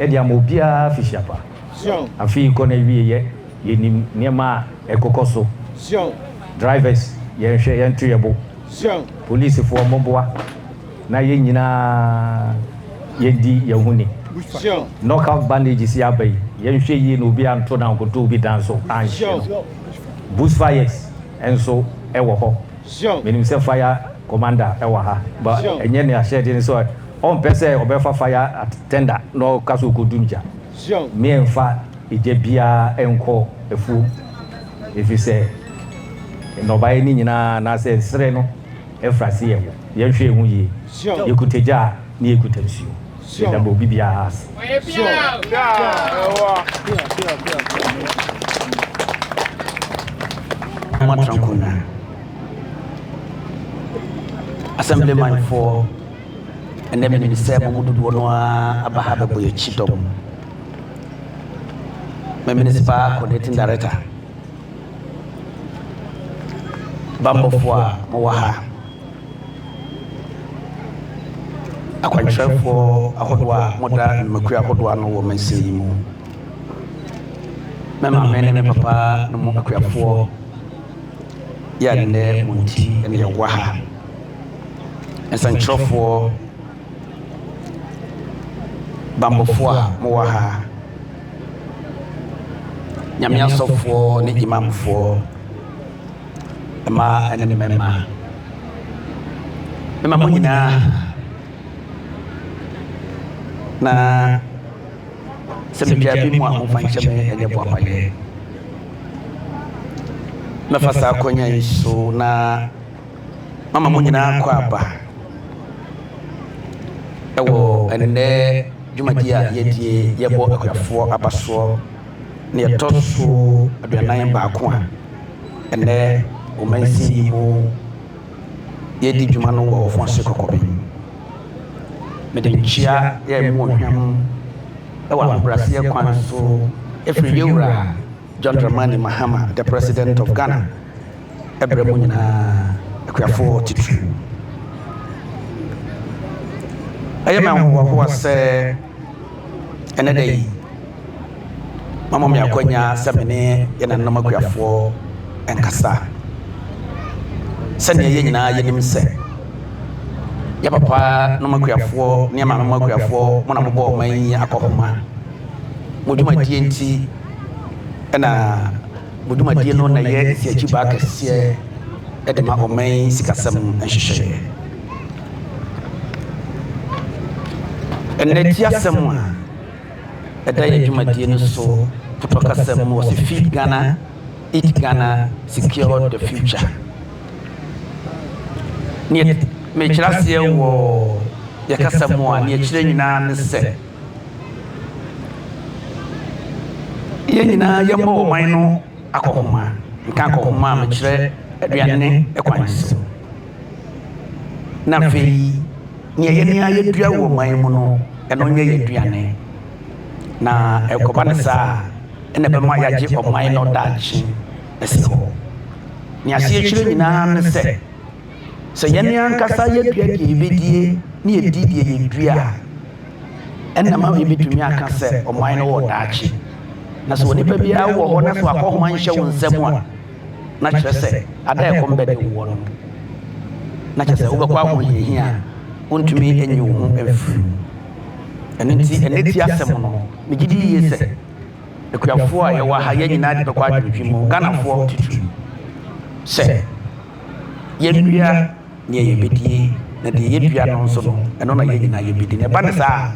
e dia mo bia fishapa afi ko na wie ye nim niema ekokoso drivers ye hwe ye ntuyebo police fo momboa na ye nyina ye di ye huni knockout bandages ya bai ye hwe ye no bia nto na nkoto bi danso anhye bushfires enso ewo ho menim se fire commander ewo ha ba enye ne ahye de so on pese obefa fire attender no kaso kodumja me enfa eje bia enko efu efise no bae ni nyina na se sre no efrase ye ye hwe hu yi yekuteja ni ekutansuo da bo bibia as Matrankuna Assemblyman for and then Minister Mududuanoa Abahaba Boy Chidom. My Municipal Coordinating Director Bambo Fwa Mowaha a contract for a Hodwa, Moda, and Macria Hodwano woman say you. Mamma, men and papa, no more Macria for. Yande Munti and Yawaha and Sancho for Bambo Fwa Mowaha Yamiaso for Nijimam for Ma and the Mema Mamunina Na Semijabi Mo Fanchame and Yawapaye Mafasa konya iso na mama munyina kwa aba ewo ene jumadia yedie yebo akwafo abaso ne yetoso aduanan baako a ene omansi mu yedi dwuma no wo fonse kokobe medenchia ye mu hwam ewo abrase kwan so efri yewura John Dramani Mahama, the President of Ghana, Ebremunina, Akwafo Titu. I am a who was another day. Mamma Miakonia, Samine, and a Namakwafo and Kasa. Send ye Yenina, Yenim say. Yapapa, Namakwafo, near Mamakwafo, Monamo, my Akoma. Muduma TNT. Na buduma die no na ye si achiba akese e de ma omen sikasam nhwehwe enne ti asem a e da ye dwuma die no so fotokasam wo se feed Ghana, eat Ghana, secure the future ni me kirase wo ye kasam a ni kire nyina ne se yenina yemo man no akokoma nka akokoma me kire aduane ekwanso na fe ne ye ne ayedua wo man mu no eno nye yeduane na ekoba ne sa ene be ma yaje oman no dachi esiho ni asie chire nyina ne se ye ne ankasa yedua de ebedie ne yedidie yedua ena ma yebetumi aka se oman no wo dachi na so nipa bia wo ho na so akọ hye wo nsam a na kyerɛ sɛ ada ɛkɔm bɛde wo no na kyerɛ sɛ wobɛkɔ aho yehia wontumi enyi wo ho afiri ɛno nti ɛnɛti asɛm no megidi yie sɛ akuafoɔ a yɛwɔ ha yɛ nyinaa de bɛkɔ adwendwi mu Ghanafoɔ tutu sɛ yɛdua ne yɛbɛdie na deɛ yɛdua no nso no ɛno na yɛ nyinaa yɛbɛdi na ɛba ne saa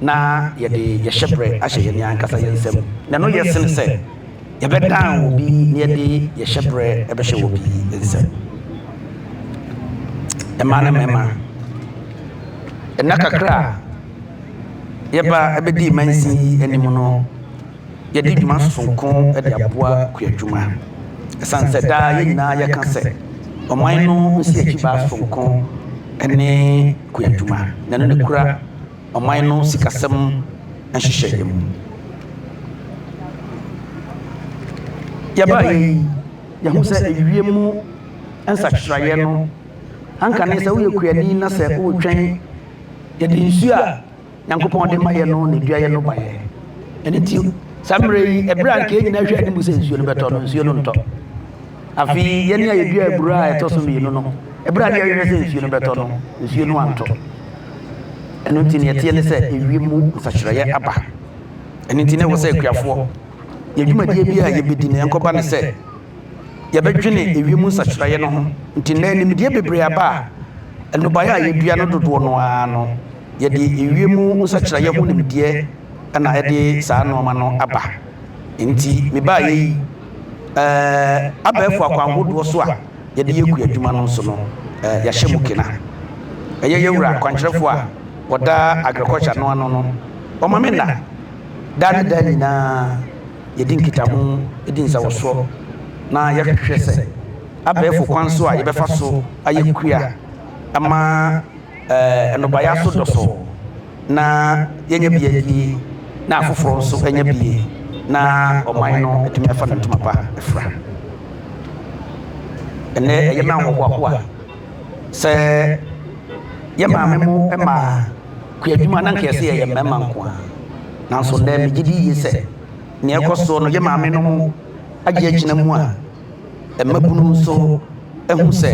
na yɛde yɛhyɛ berɛ ahyɛ yɛne ankasa yɛ nsɛm na no yɛsene sɛ yɛbɛdan obi na yɛde yɛhyɛ berɛ ɛbɛhyɛ obi nsɛm ɛma ne mɛma ɛna kakra yɛba ɛbɛdi mansi anim no yɛde dwuma sonko ɛde aboa kuadwuma ɛsiane sɛ daa yɛn nyinaa yɛka sɛ ɔman no nsi akyi baa sonko ɛne kuadwuma na no ne kura ɔman no sikasɛm nhyehyɛ mu yɛba yɛho sɛ ewie mu nsakyerɛeɛ no anka ne sɛ woyɛ kuani na sɛ wotwɛn yɛde nsuo a Nyankopɔn de ma yɛ no ne dua yɛ no bayɛ ɛne nti saa mmerɛ yi ɛberɛ a nka nyina hwɛ anim sɛ nsuo no bɛtɔ no nsuo no ntɔ afei yɛne a yɛdua aburo a ɛtɔ so mmienu no ɛberɛ a ne yɛhwɛ sɛ nsuo no bɛtɔ no nsuo no antɔ ɛno nti ne yɛteɛ ne sɛ ewie mu nsakyerɛeɛ aba ɛno nti ne wɔ sɛ akuafoɔ yɛdwumadie bi a yɛbɛdi ne yɛnkɔba ne sɛ yɛbɛdwene ewie mu nsakyerɛeɛ no ho nti na nimdeɛ bebree aba a ɛnobaeɛ a yɛdua no dodoɔ no ara no yɛde ewie mu nsakyerɛeɛ ho nimdeɛ ɛna ɛde saa nneɛma no aba nti mebaa yɛyi abɛɛfo akwanhodoɔ so a yɛde yɛku adwuma no nso no yɛahyɛ mu kena ɛyɛ yɛwura akwankyerɛfoɔ a wɔda agriculture no ano no ɔma me nna daa ne daa nyinaa yɛdi nkitaho ɛdi nsawɔsoɔ na yɛhwehwɛ sɛ abɛɛfo kwan so a yɛbɛfa so ayɛ kua ama ɛnobaeɛ aso dɔ so na yɛnyɛ biadie na afoforɔ nso ɛnyɛ bie na ɔman no atumi afa ne ntoma pa afira ɛnɛ ɛyɛ ma ahohoahoa sɛ yɛ maame mu ma kuadwuma na nka yɛ sɛ yɛyɛ mmarima nko a nanso nnɛ megye di yie sɛ nea ɛkɔ soɔ no yɛ maame no mu agye agyina mu a mmabunu nso ɛhu sɛ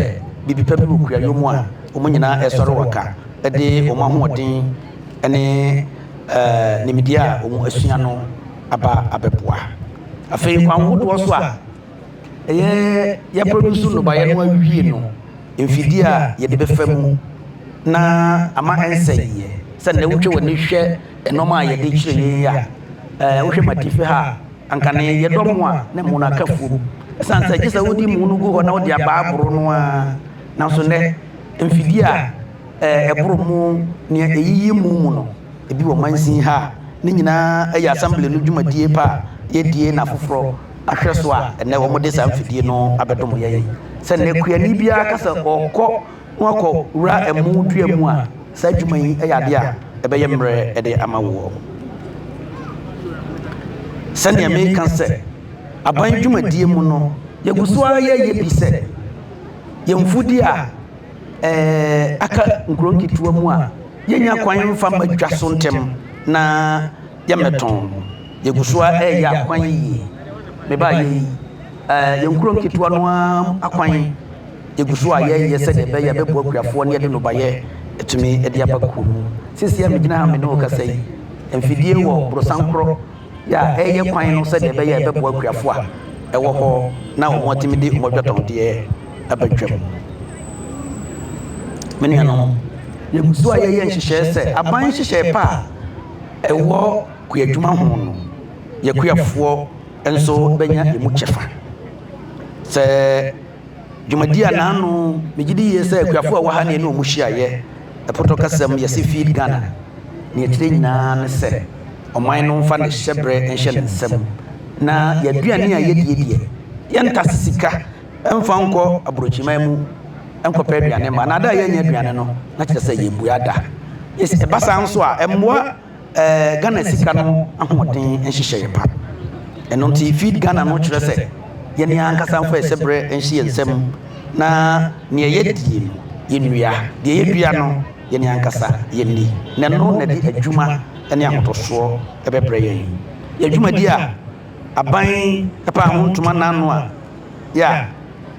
biribi pa bi wɔ kuayɔ mu a wɔn nyinaa ɛsɔre wɔka ɛde wɔn ahoɔden ɛne nimdeɛ a wɔn asua no aba abɛboa afei kwan ahodoɔ so a ɛyɛ yɛproduce nnobaeɛ no awie no mfidie a yɛde bɛfa mu na ama ɛnsɛ yie sɛ nnɛ wotwe w'ani hwɛ ɛnɔma a yɛde kyerɛ yɛn a wohwɛ matifi ha anka ne yɛdɔm a ne mu no aka fuom ɛsiane sɛ gye sɛ wodi mu no gu hɔ na wode abaa boro no a nanso nnɛ mfidie a ɛboro mu nea ɛyiyi mu no ebi wɔ mansin ha ne nyinaa ɛyɛ assembly no dwumadie pa a yɛdie na foforɔ ahwɛ so a ɛnɛ wɔn de saa mfidie no abɛdom yɛn sɛ nnɛ kuani biara kasa ɔkɔ wakɔ wura ɛmu dua mu a saa adwuma yi ɛyɛ adeɛ a ɛbɛyɛ mmerɛ ɛde ama wɔ sɛnea meka sɛ aban dwumadie mu no yɛgu so ara yɛyɛ bi sɛ yɛmfudi a aka nkuro nketewa mu a yɛnya kwan mfa ma dwa so ntɛm na yɛmɛtɔn yɛgu so ara ɛyɛ akwan yie meba yɛyi yɛnkuro nketewa no akwan yɛgu so a yɛyɛ sɛdeɛ ɛbɛyɛ bɛboa kuafoɔ ne yɛde nobayɛ ɛtumi ɛde aba kuo mu sisi a megyina ha me ne wo kasa yi mfidie wɔ borosankorɔ yɛ a ɛyɛ kwan no sɛdeɛ ɛbɛyɛ bɛboa kuafoɔ a ɛwɔ hɔ na wɔn atumi de wɔn adwatɔndeɛ abɛtwam me nuanom yɛgu so a yɛyɛ nhyehyɛeɛ sɛ aban nhyehyɛeɛ pa a ɛwɔ kuadwuma ho no yɛkuafoɔ nso bɛnya emu kyɛfa sɛ dwumadi a naano megye di yie sɛ akuafoɔ a wɔ ha ne ɛne ɔmu hyiaeɛ ɛpotɔ kasɛm yɛse feed Ghana ne yɛkyerɛ nyinaa ne sɛ ɔman no mfa ne hyɛ berɛ nhyɛ ne nsɛm na yɛaduane a yɛdie deɛ yɛntase sika ɛmfa nkɔ aborɔkyiman mu nkɔpɛ aduane ma na da yɛnyɛ aduane no na kyerɛ sɛ yɛbua da yes ɛbasa nso a ɛmmoa Ghana sika no ahoɔden nhyehyɛ yɛ pa ɛno nti feed Ghana no kyerɛ sɛ yɛne ankasa mfa ɛsɛbrɛ nhye yɛn nsɛm na nea yɛdie no yɛnnua deɛ yɛdua no yɛne ankasa yɛnni na ɛno na de adwuma ne ahotosoɔ ɛbɛbrɛ yɛn yɛadwumadi a aban ɛpa ho ntoma n'ano a yɛ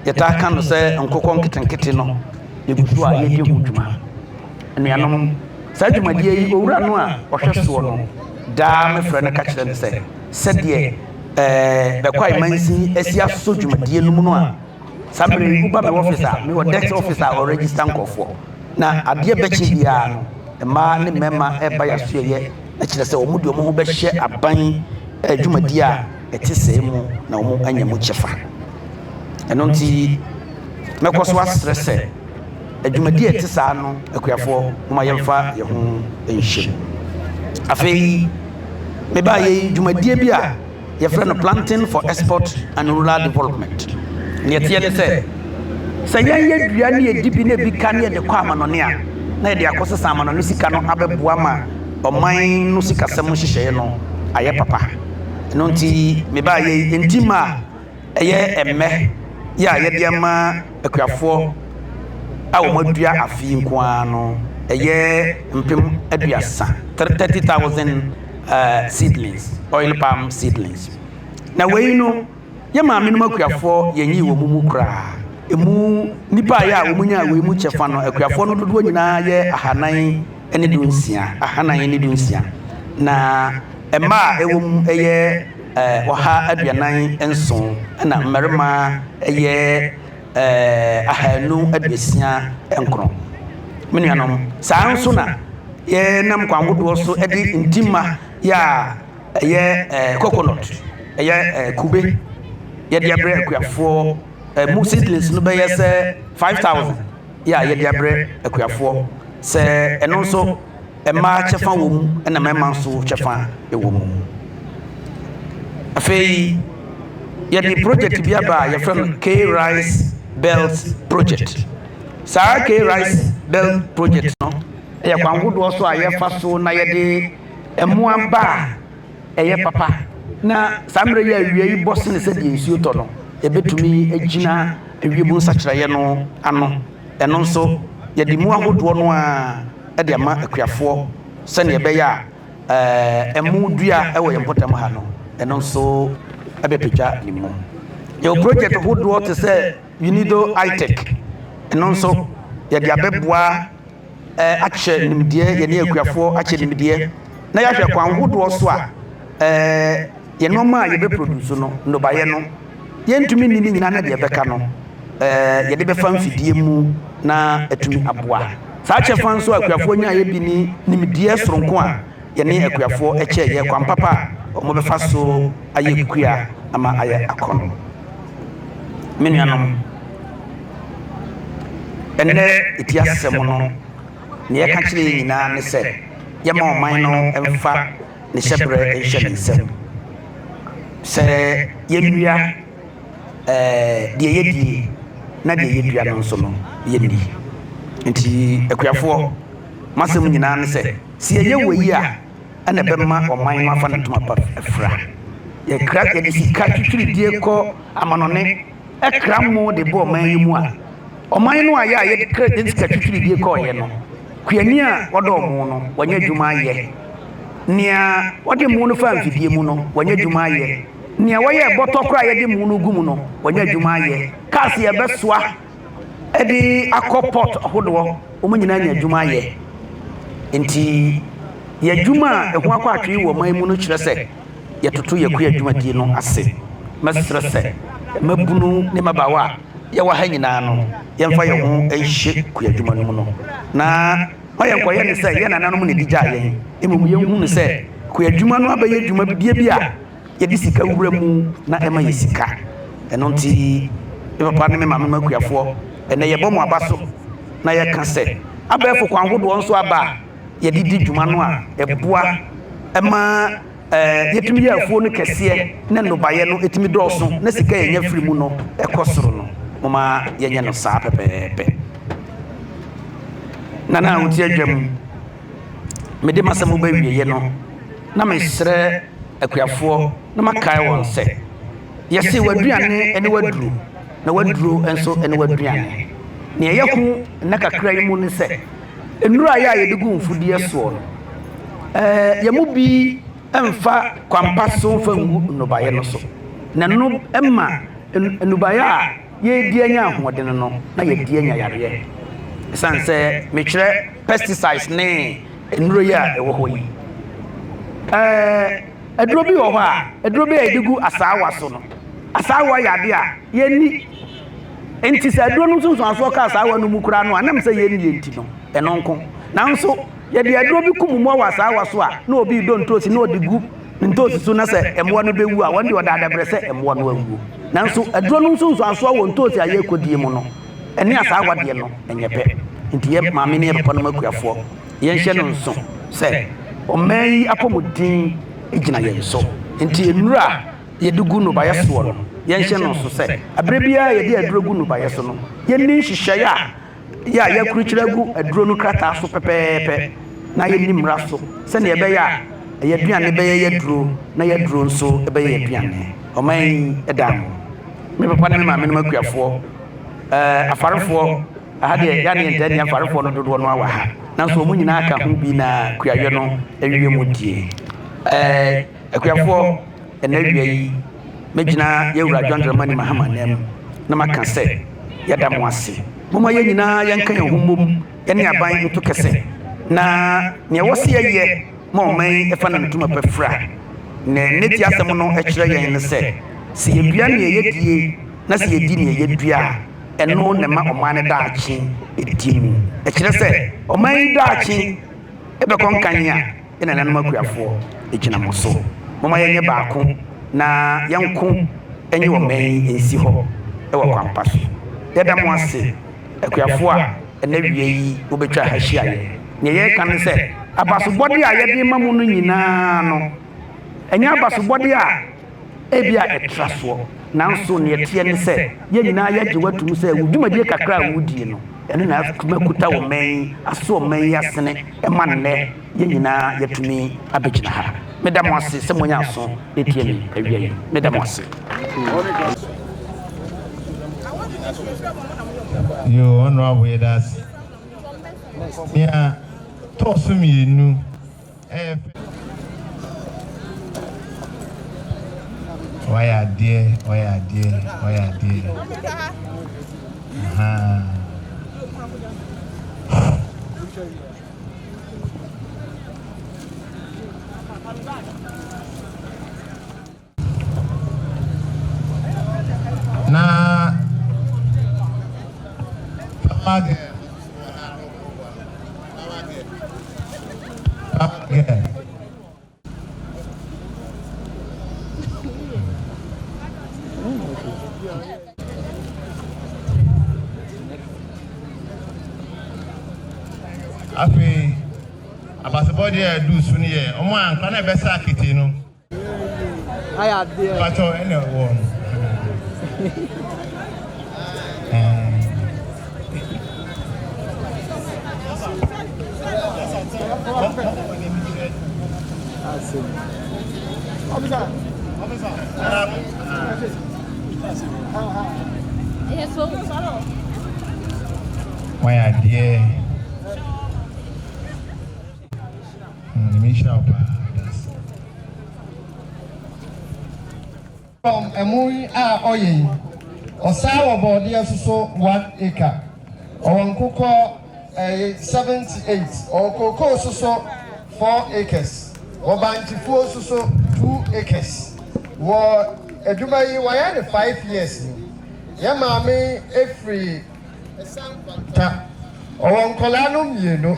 yɛtaa ka no sɛ nkokɔ nketenkete no yɛgu so a yɛdi ho dwuma anuanom saa dwumadie yi owura no a ɔhwɛ soɔ no daa mefrɛ no ka kyerɛ no sɛ sɛdeɛ bɛkɔ mansi asi asosɔ dwumadie no mu no a saa mmerɛ yi woba me office a mewɔ desk office a ɔregister nkɔfoɔ na adeɛ bɛkye biara no mmaa ne mmarima ɛba yɛasoɛyɛ ɛkyerɛ sɛ ɔmo de ɔmo ho bɛhyɛ aban dwumadie a ɛte sɛɛ mu na ɔmo anya mu kyɛfa ɛno nti mɛkɔ so asrɛ sɛ adwumadie ɛte saa no akuafoɔ moma yɛmfa yɛ ho nhyɛm afei mebaa yɛ dwumadie bi a yɛfrɛ no planting for export and rural development ne yɛteɛ ne sɛ yɛnyɛ dua ne yɛdi bi na bi ka ne yɛde kɔ amanɔne a na yɛde akɔ sesa amanɔne sika no abɛboa ma ɔman no sikasɛm nhyehyɛeɛ no ayɛ papa ɛno nti mebaa yɛ ntim a ɛyɛ ɛmmɛ yɛ a yɛde ama akuafoɔ a wɔn adua afei nko ara no ɛyɛ mpem aduasa 30,000 seedlings oil palm seedlings na wei no yɛ maame no akuafoɔ yɛnyi wɔ mu koraa emu nipa a yɛ a wɔn nya wei mu kyɛfa no akuafoɔ no dodoɔ nyinaa yɛ ahanan ne dunsia na mmaa a ɛwɔ mu ɛyɛ ɔha aduanan nson ɛna mmarima ɛyɛ 269 me nuanom saa nso na yɛnam kwan ahodoɔ so ɛde ntima yɛ a ɛyɛ coconut ɛyɛ kube yɛde abrɛ akuafoɔ mu seedlings no bɛyɛ sɛ 5,000 yɛ a yɛde abrɛ akuafoɔ sɛ ɛno nso mmaa kyɛfa wɔ mu ɛna mmarima nso kyɛfa wɔ mu afei yɛde project bi aba yɛfrɛ no K-Rice Belt Project saa K-Rice Belt Project no ɛyɛ kwan ahodoɔ so a yɛfa so na yɛde mmoa ba a ɛyɛ papa na saa mmerɛ yɛ awie yi bɔ sene sɛdeɛ nsuo tɔ no yɛbɛtumi agyina awie mu nsakyerɛeɛ no ano ɛno nso yɛde mu ahodoɔ no a ɛde ama akuafoɔ sɛnea ɛbɛyɛ a ɛmo dua ɛwɔ yɛn mpɔtam ha no ɛno nso ɛbɛpagya ne mu yɛwɔ project ahodoɔ te sɛ Unido ITech ɛno nso yɛde abɛboa akyɛ nimdeɛ yɛne akuafoɔ akyɛ nimdeɛ na yɛahwɛ kwan ahodoɔ so a yɛnɔma a yɛbɛproduce no nnɔbaeɛ no yɛntumi nni ne nyinaa na deɛ ɛbɛka no yɛde bɛfa mfidie mu na atumi aboa saa kyɛfa nso akuafoɔ nya yɛ bi ni nimdeɛ soronko a yɛne akuafoɔ ɛkyɛ yɛ kwan papa a ɔmo bɛfa so ayɛ kua ama ayɛ akɔno me nuanom ɛnɛ ɛti asɛm no ne yɛka kyerɛ yɛ nyinaa ne sɛ yɛma ɔman no ɛmfa ne hyɛberɛ nhyɛ ne nsɛm sɛ yɛnnua deɛ yɛdie na deɛ yɛdua no nso no yɛnni nti akuafoɔ masɛm nyinaa ne sɛ yɛyɛ wɔ yi a ɛna ɛbɛma ɔman no afa ne ntoma pa afira yɛde sika twitwiridie kɔ amanɔne ɛkra mo de bɔ ɔman yi mu a ɔman no a yɛ a yɛde sika twitwiridie kɔɔyɛ no kuani a wɔde ɔmo no wɔnyɛ adwuma ayɛ nea wɔde mu no fa mfidie mu no wɔnyɛ adwuma ayɛ nea wɔyɛ bɔtɔ koraa yɛde mu no gu mu no wɔnyɛ adwuma ayɛ kaase yɛbɛsoa ɛde akɔ port ahodoɔ wɔn nyinaa nyɛ adwuma ayɛ nti yɛ adwuma a ɛho akɔ atwee wɔ ɔman mu no kyerɛ sɛ yɛtoto yɛ kua adwumadie no ase mɛsrɛ sɛ mabunu ne mabaawa a yɛwɔ ha nyinaa no yɛmfa yɛn ho nhyɛ kua adwuma no mu no na ɔyɛ nkɔyɛ ne sɛ yɛ nananom ne di gya yɛn mmom yɛnhu ne sɛ kua adwuma no abɛyɛ adwuma bie bi a yɛde sika wura mu na ɛma yɛ sika ɛno nti papa ne me maame ma kuafoɔ ɛnɛ yɛbɔ mo aba so na yɛka sɛ abɛɛfo kwan ahodoɔ nso aba a yɛde di dwuma no a ɛboa ɛma yɛtumi yɛ afuo no kɛseɛ ne nnobaeɛ no ɛtumi dɔɔso na sika yɛnya firi mu no ɛkɔ soro no moma yɛnyɛ no saa pɛpɛɛpɛ nana wotie adwam mede masɛm ba wieye no na mesrɛ akuafoɔ na makae wɔn sɛ yɛse waduane ɛne waduro na waduro nso ɛne waduane nea yɛhu na kakra yi mu ne sɛ nnura yɛ a yɛde gu mfudeɛ soɔ no yɛmu bi ɛmfa kwampa so mfa ngu nnobaeɛ no so na no ɛma nnobaeɛ a yɛdi anya ahoɔden no na yɛdi anya yareɛ ɛsiane sɛ mekyerɛ pesticides ne nnuro yi a ɛwɔ hɔ yi aduro bi wɔ hɔ a aduro bi a yɛde gu asaawa so no asaawa yɛ ade a yɛnni nti sɛ aduro no nsonsoasoɔ ka asaawa no mu koraa no anam sɛ yɛnni yɛnti no ɛno nko nanso yɛde aduro bi kum mu wɔ asaawa so a na obi dɔ ntoosi na ɔde gu ntoosi so na sɛ ɛmmoa no bɛwu a wɔn de ɔda adabrɛ sɛ ɛmmoa no awuo nanso aduro no nsonsoasoɔ wɔ ntoosi a yɛrekɔdie mu no ɛne asaawa deɛ no ɛnyɛ pɛ nti yɛ maame ne yɛ papa no mu akuafoɔ yɛnhyɛ no nso sɛ ɔman yi apɔmuden gyina yɛn so nti nnura a yɛde gu nnobaeɛ soɔ no yɛnhyɛ no nso sɛ aberɛ biara yɛde aduro gu nnobaeɛ so no yɛnni nhyehyɛeɛ a yɛakorokyerɛ gu aduro no krataa so pɛpɛɛpɛ na yɛnni mmara so sɛnea ɛbɛyɛ a ɛyɛ aduane bɛyɛ yɛduro na yɛduro nso ɛbɛyɛ aduane ɔman yi ɛda mo me papa ne me maame no mu akuafoɔ afarefoɔ aha deɛ yɛane yɛntɛ ne afarefoɔ no dodoɔ no awa ha nanso ɔmo nyinaa ka ho bi na kuayɛ no awie mu die akuafoɔ ɛna awia yi mɛgyina yɛwura adwandrama ne mahama nam na maka sɛ yɛda mo ase moma yɛn nyinaa yɛnka yɛn ho mmom yɛne aban nto kɛsɛ na nea ɛwɔ se yɛyɛ ma ɔman ɛfa na ntoma pɛfra na ne ti asɛm no ɛkyerɛ yɛn ne sɛ yɛdua nea yɛdie na sɛ yɛdi nea yɛdua a ɛno ne ma ɔman no daakye ɛdi mu ɛkyerɛ sɛ ɔman yi daakye ɛbɛkɔ nkan a ɛna nanom akuafoɔ ɛgyina mo so moma yɛnyɛ baako na yɛnko ɛnyɛ ɔman yi ɛnsi hɔ ɛwɔ kwampa so yɛda mo ase akuafoɔ a ɛna wie yi wobɛtwa ha hyia yɛ nea yɛreka ne sɛ abasobɔde a yɛde ma mu no nyinaa no ɛnyɛ abasobɔde a ebi a ɛtra soɔ nanso ne yɛteɛ ne sɛ yɛn nyinaa yɛgye watum sɛ wo dwumadie kakra a wodie no ɛno na atuma kuta wɔ man yi aso ɔman yi asene ɛma nnɛ yɛn nyinaa yɛtumi abɛgyina ha meda mo ase sɛ monya aso ɛtie me awia yi meda mo ase yo honorable yedas ya toso mienu Oya dear. Na Pamage. Afi abasabodi e du suni ye omo anka na be sa kiti no aya de pato ene wo Why dear from Emui Oye, or Sour Body so 1 acre, or on Cocoa 78, or Cocoa so 4 acres, or Banty 4 so 2 acres. War Edubai Wayane 5 years. Yamame every tap, or on Colanum, you know.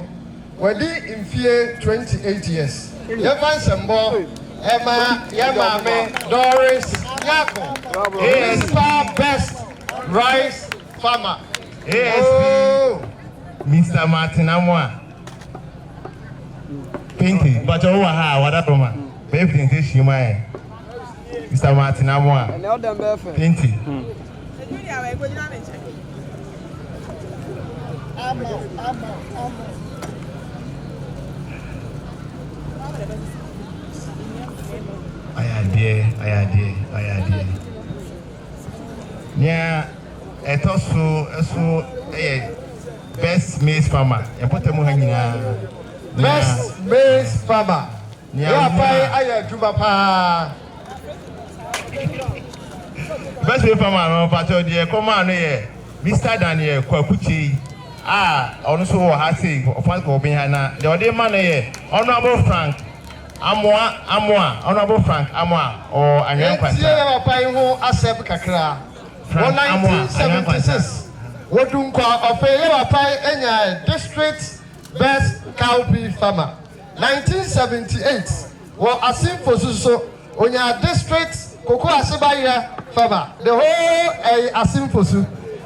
Wedi in fear 28 years. Yavan Sambo, Emma, Yamame, Doris, Yako. He is far best rice farmer. Oh, Mr. Martin Amwa. Pinky, but over how, what up, man? Baby, this you might. Mr. Martin Amwa. Pinky. Ayadie. Yeah, best maize farmer. Best maize farmer. Yeah, best maize farmer. No, but come on here, Mr. Daniel Kwakuchi. Also has a Frank Obihana. The other man here, Honorable Frank. Honorable Frank Amoa or Anyan Kwanta. Yeah, Paiho Asep Kakra. 1976. Wodunka of a Pai Enya District Best Cowpea Farmer. 1978. Well, Asim Fosuso Onya District Koko Asibaya Farmer. The whole Asim Fosu.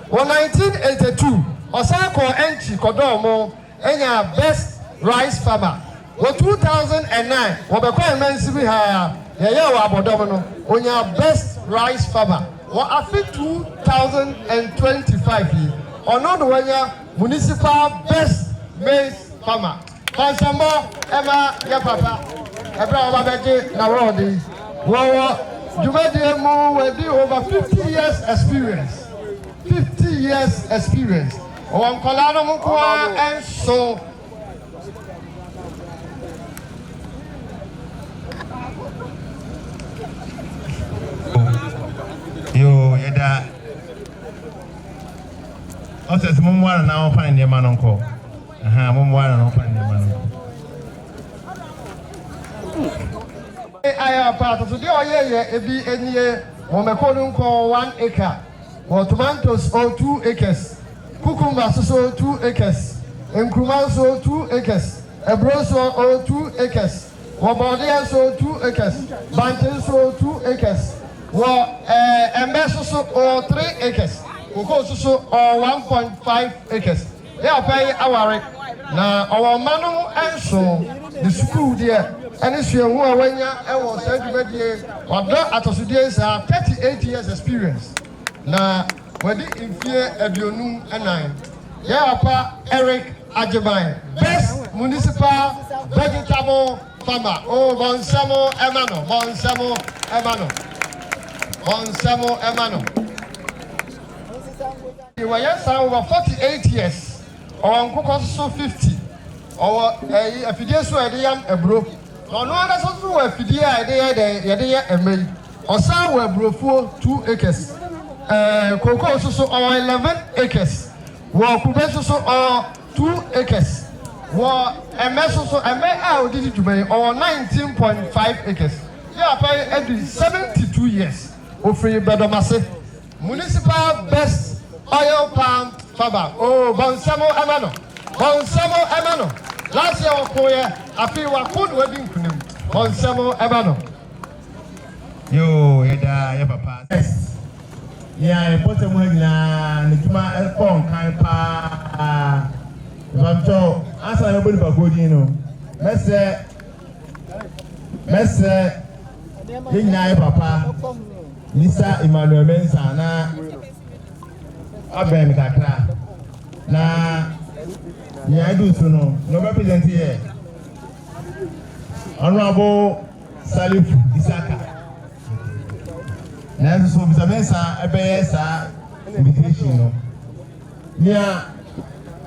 1982. Osako Enchi Kodomo Enya Best Rice Farmer. 2009, Wabakwa Mansibi ha Yaya Wabodomono, on your best rice farmer. What 2025 on the way municipal best maize farmer. Fansambo, Emma, ya papa, Abraham Babeke, Narodi. Well, you made him with over 50 years experience. 50 years experience. On Colano Mukwa and so. Yo, yeda. Ose se mumwara na ofan ne manonko. Mumwara na ofan ne manonko. Aya part so de oyeye ebi eniye mo mekonu nko 1 acre. For tomatoes 2 acres. Cucumber so 2 acres. Nkruma so 2 acres. Ebro so 2 acres. Wobode so 2 acres. Banten so 2 acres. Embeso so 3 acres. Koko so 1.5 acres. Yeah, pay our na our manu enso the school there. Any sure who are when ya was said to be at 38 years experience. Na when in fear Aduana and 9. Yeah, pa Eric Ajebai, best municipal vegetable farmer. Oh, Monsamo Emano. You were yes, over 48 years. Or Uncle so 50. Or a fidia so a bro. Or no other so a fidia idea a may. Or some were bro for 2 acres. Cocoa so 11 acres. War Kubeso so 2 acres. War a meso so a may out did it to be or 19.5 acres. Yeah, pay every 72 years. Ofri Bedomase, municipal best oil palm farmer. Oh, Bonsamo Emano. Last year, Okoye, I feel a good wedding for him. Bonsamo Emano. Yo, Eda, papa. Yes. Yeah, I put him in Nikima Elpon, Kaipa. Vanto, answer everybody for good, you know. Messe, papa. Mr. Emmanuel Mensa na Aben Kakra na Nyadu Suno no represent here Honorable Salif Isaka na so Mr. Mensa ebe sa invitation no nia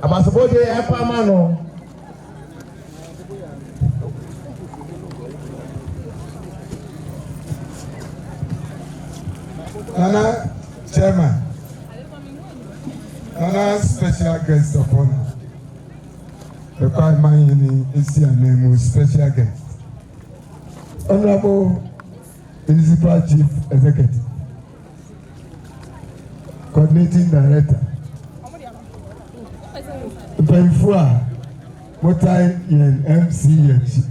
abasabode epama no Nana Chairman, Nana special guest of honor. The Prime Minister is here name special guest. Honorable Municipal Chief Executive, Coordinating Director, Benfua, Motai in MCH,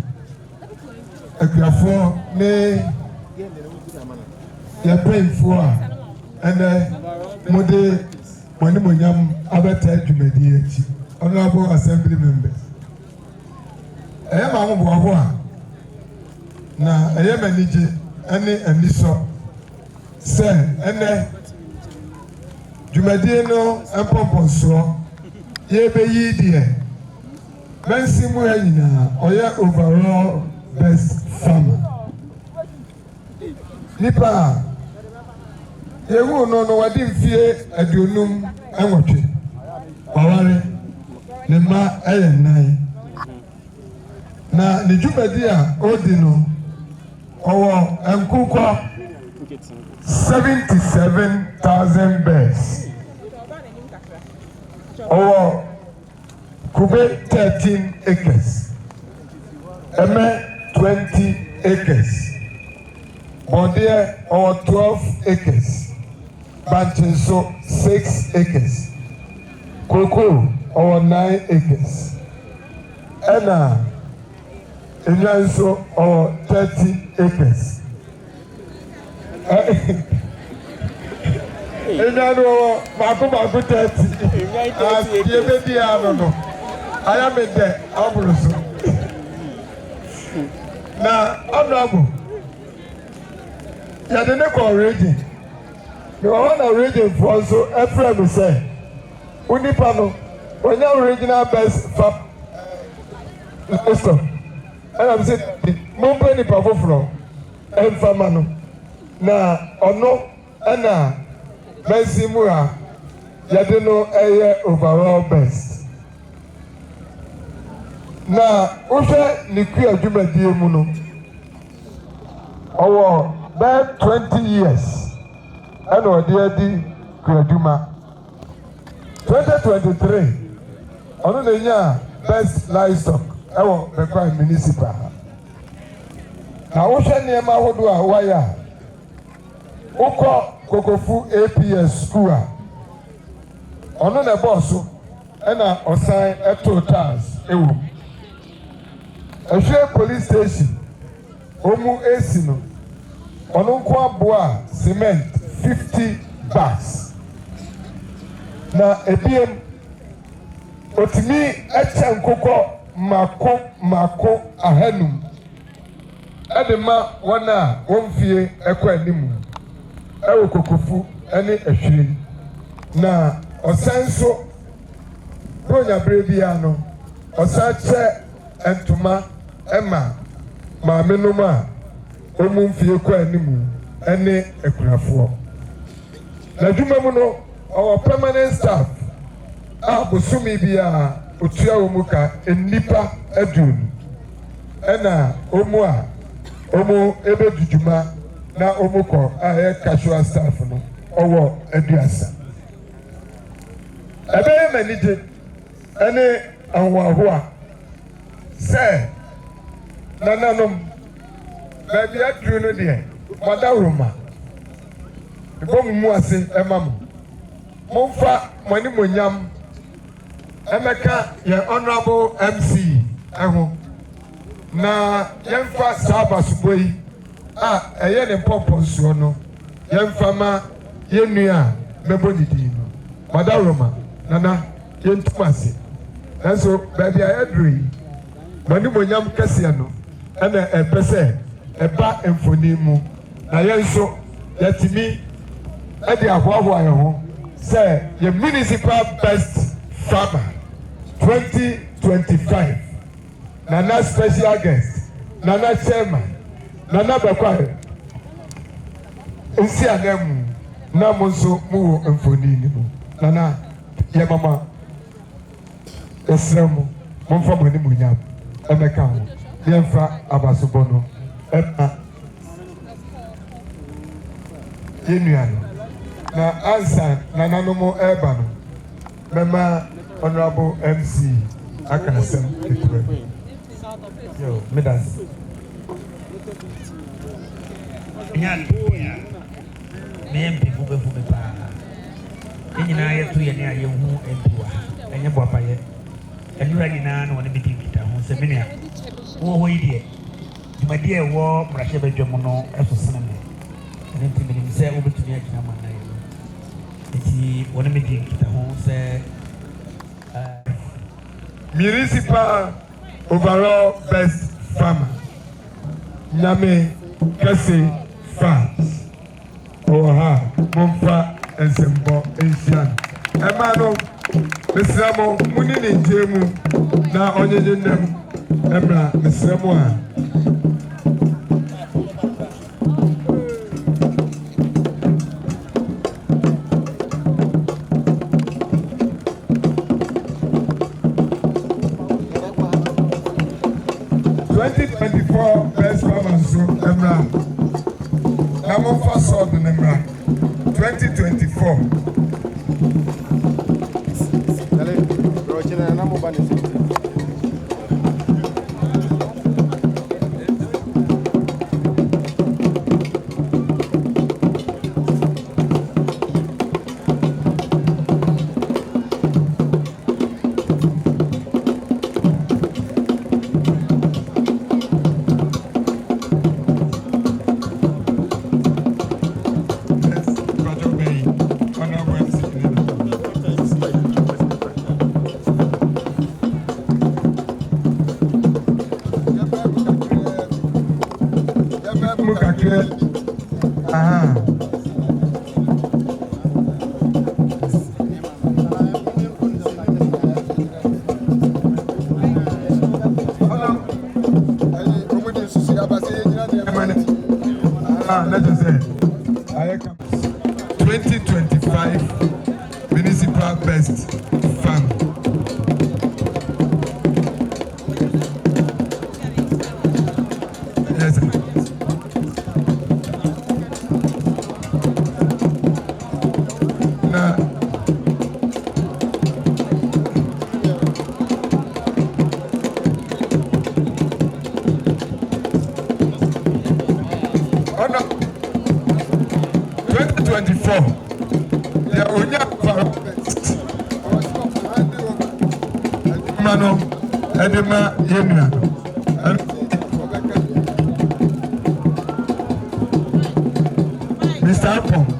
Ekrafo, ne. Your brain for and Mode Monimonium Abatai to mediate Honorable Assembly members. I am a Wawa. Now I am a Niji, and so say, and Jumadiano and Pomponso, yɛbɛyi deɛ bɛnsi mu ha nyinaa ɔyɛ overall best farmer nipa a yɛhu no wɔde mfie 58 ɔware ne mma ɛyɛ 9 na ne dwumadi a ɔdi no ɔwɔ nkokɔ 77,000 birds ɔwɔ kube 13 acres ɛmɛ 20 acres bɔdeɛ ɔwɔ 12 acres bankye nso 6 acres koko ɔwɔ 9 acres ɛna enua nso ɔwɔ 30 acres enua no ɔwɔ baako 30 deɛ bɛdi ano no aya mi dɛ aburo so na ɔdɔbo yɛde ne kɔ region na ɔwɔ na region foɔ nso ɛfrɛ mi sɛ onipa no onye original best farm livestock ɛna mi sɛ mo mpɛ nipa foforɔ ɛnfama no na ɔno ɛna bɛnsi mu a yɛde no ɛyɛ overall best na wohwɛ ne kua adwumadie mu no ɔwɔ bɛɛ 20 years ɛna ɔde adi kua adwuma 2023 ɔno na nya best livestock ɛwɔ Benkumhene municipal na wohwɛ nneɛma ahodoɔ a wɔayɛ a wokɔ kokofu APS school a ɔno na ɛbɔɔ so ɛna ɔsan ɛtoo tiles ɛwɔ mu ɛhwɛ police station ɔmu esi no ɔno nko aboa cement 50 bags na ebiem otumi ɛkyɛ nkokɔ mako 100 ɛde ma wɔn a wɔn fie ɛkɔ anim ɛwɔ kokofu ɛne ɛhwiren na ɔsan so bronyabere bia no ɔsan kyɛ ntoma ɛma maame nom a wɔn mfie kɔ anim ɛne akurafoɔ na adwuma mu no ɔwɔ permanent staff a bosomi bia otua wɔn mu ka nnipa 20 ɛna wɔn a wɔn ɛbɛdi dwuma na wɔn kɔ a ɛyɛ casual staff no ɔwɔ 30 ɛbɛyɛ mɛnigye ɛne ahoahoa sɛ nananom baabi aduru no deɛ mɔdaworoma ebɔ mu ase ɛma mo momfa mo animonyam ɛmɛka yɛn honourable MC ɛho na yɛmfa saa abasobɔ yi a ɛyɛ ne mpɔmpɔ nsuo no yɛmfa ma yɛnnua a mɛbɔ ne din no mɔdaworoma nana yɛntum ase nanso baabi a yɛduru yi mo animonyam kɛseɛ no ɛna ɛpɛ sɛ ɛba mfonin mu na yɛn nso yɛtumi ɛde ahoahoa yɛn ho sɛ yɛ municipal best farmer 2025 nana special guest nana chairman nana Benkumhene nsi anamu na mo nso mo wɔ mfonin mu nana yɛ mama ɛsrɛ mo momfa mo animonyam ɛmɛka ho yɛmfa abasobɔ no ɛma yɛnnua no na ansa nananom ɛreba no mɛma honourable MC aka asɛm ketewa bi yo medas meyɛ mpɛfu bɛfu me paa yɛn nyinaa yɛto yɛne a yɛhu mpiwa ɛnyɛ boapayɛ ɛnura nyinaa na wɔne bɛdi nkita ho sɛ menua wowɔ hɔ yi deɛ dwumadeɛ ɛwɔ mmarahyɛ badwa mu no ɛso sene me ɛno nti menim sɛ wobɛtumi agyina ma na yɛ nti wɔne bɛdi nkita ho sɛ municipal overall best farmer nyame kɛse farms ɔwɔ ha momfa nsɛmbɔ nhyia no ɛma no Mesramo muni ni njemu na onye nnem emra mesramo a 2024 best farmers so emra na mo fa so de emra 2024 2025 municipal best farm. Yes. Edema Yemia. Mr. Apple.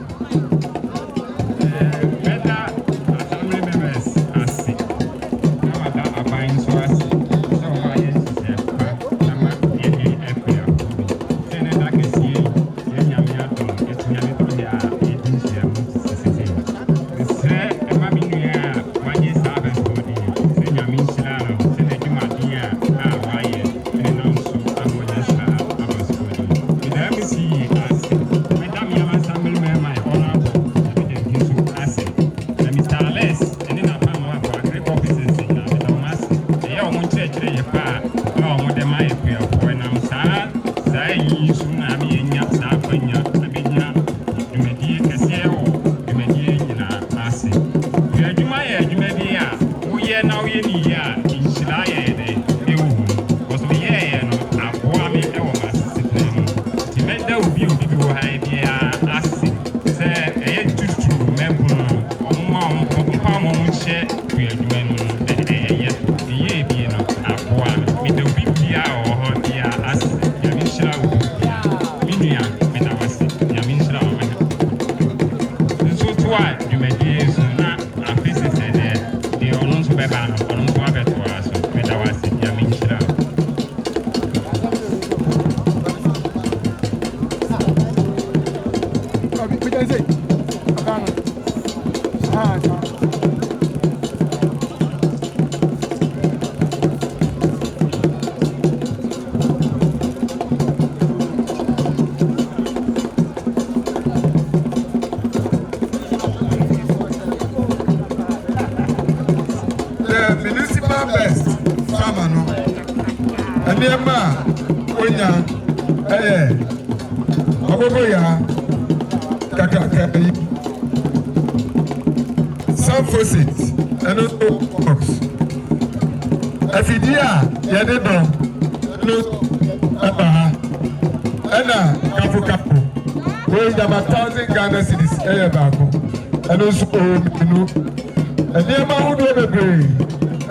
And also, and near my own brain,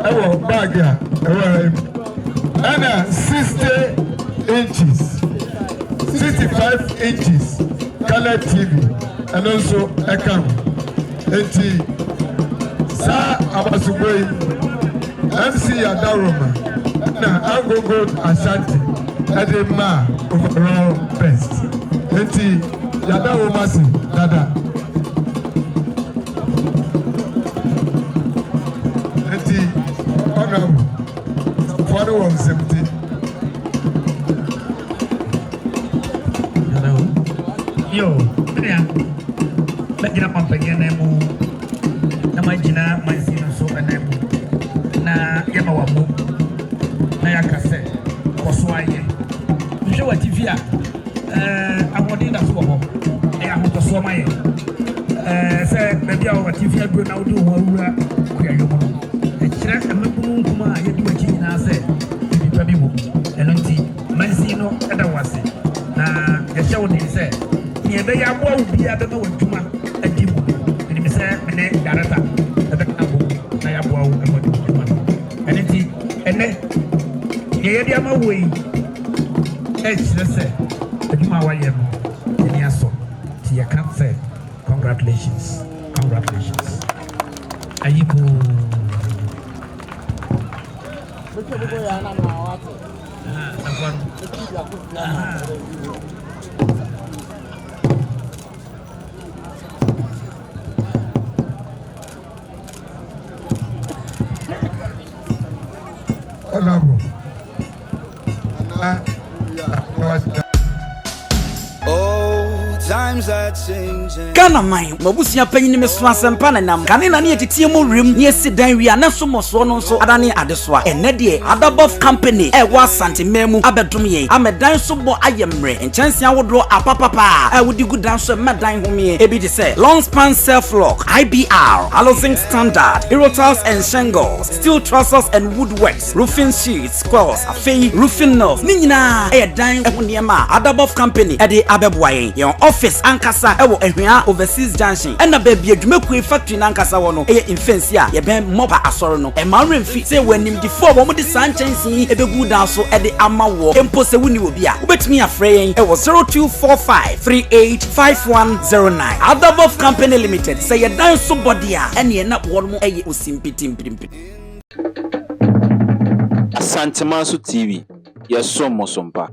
I will bag and 60 inches, 65 inches color TV, and also a camera. And Sa Abasubwe, MC Adaroma, and I'm going to go Ashanti, and the ma overall best. And Yadawo Masi, Dada. wɔ nsɛmte. Yo, mene bɛgyina mampanyɛ na mu na magyina mansi no so ɛna mu na yɛma wɔ mo na yɛaka sɛ kɔ so ayɛ nhwɛ wɔ TV a ahoɔden da so wɔ hɔ ɛyɛ ahotɔsoɔ ma yɛ sɛ baabi a wɔ TV aduro na wode wo ho awura kuayɔ mu no ɛkyerɛ ɛmɛbunu nkuma a yɛdi w'akyi nyinaa sɛ nnipa bi mu ɛno nti mansi no ɛda wɔ ase na yɛhyɛ wo den sɛ yɛbɛyɛ aboa wo bia bɛma w'adwuma adi mu menim sɛ mene dareta ɛbɛka bo na yɛaboa wo ɛma de w'adwuma no ɛno nti ɛnɛ yɛyɛde ama wo yi ɛkyerɛ sɛ adwuma a wayɛ no ɛni asɔ nti yɛka sɛ congratulations ayi boo Honorable. Ghana man, mabusia panyin me so asempa na nam. Kane na ne tete mu rem, ne si dan wi ana so moso no so adane adesoa. Enne de Adabov company wa Asanteman mu abedom ye. Amedan so bo ayemre. Enchanse awodo apapapa. Wodi gudan so medan home ebi de say long span self lock, IBR, housing standard, Erotiles and shingles, steel trusses and woodworks, roofing sheets, squares, afei roofing nails. Ni nyina dan ehuniema Adabov company e de abeboaye. Your office ankasa ewo ehwia overseas junction ena baby adwumakue factory nankasa wo no eye infensi a ye ben moba asoro no e ma remfi say wanim di fo wo mo di sanchensi ebegu dan so e de ama wo empo se wuni obi a ubetimi afre yen e wo 0245385109 Adabov company limited say ye dan so body a ene na wo mo eye osimpitimpirimpi Asanteman TV, yes, so mosompa.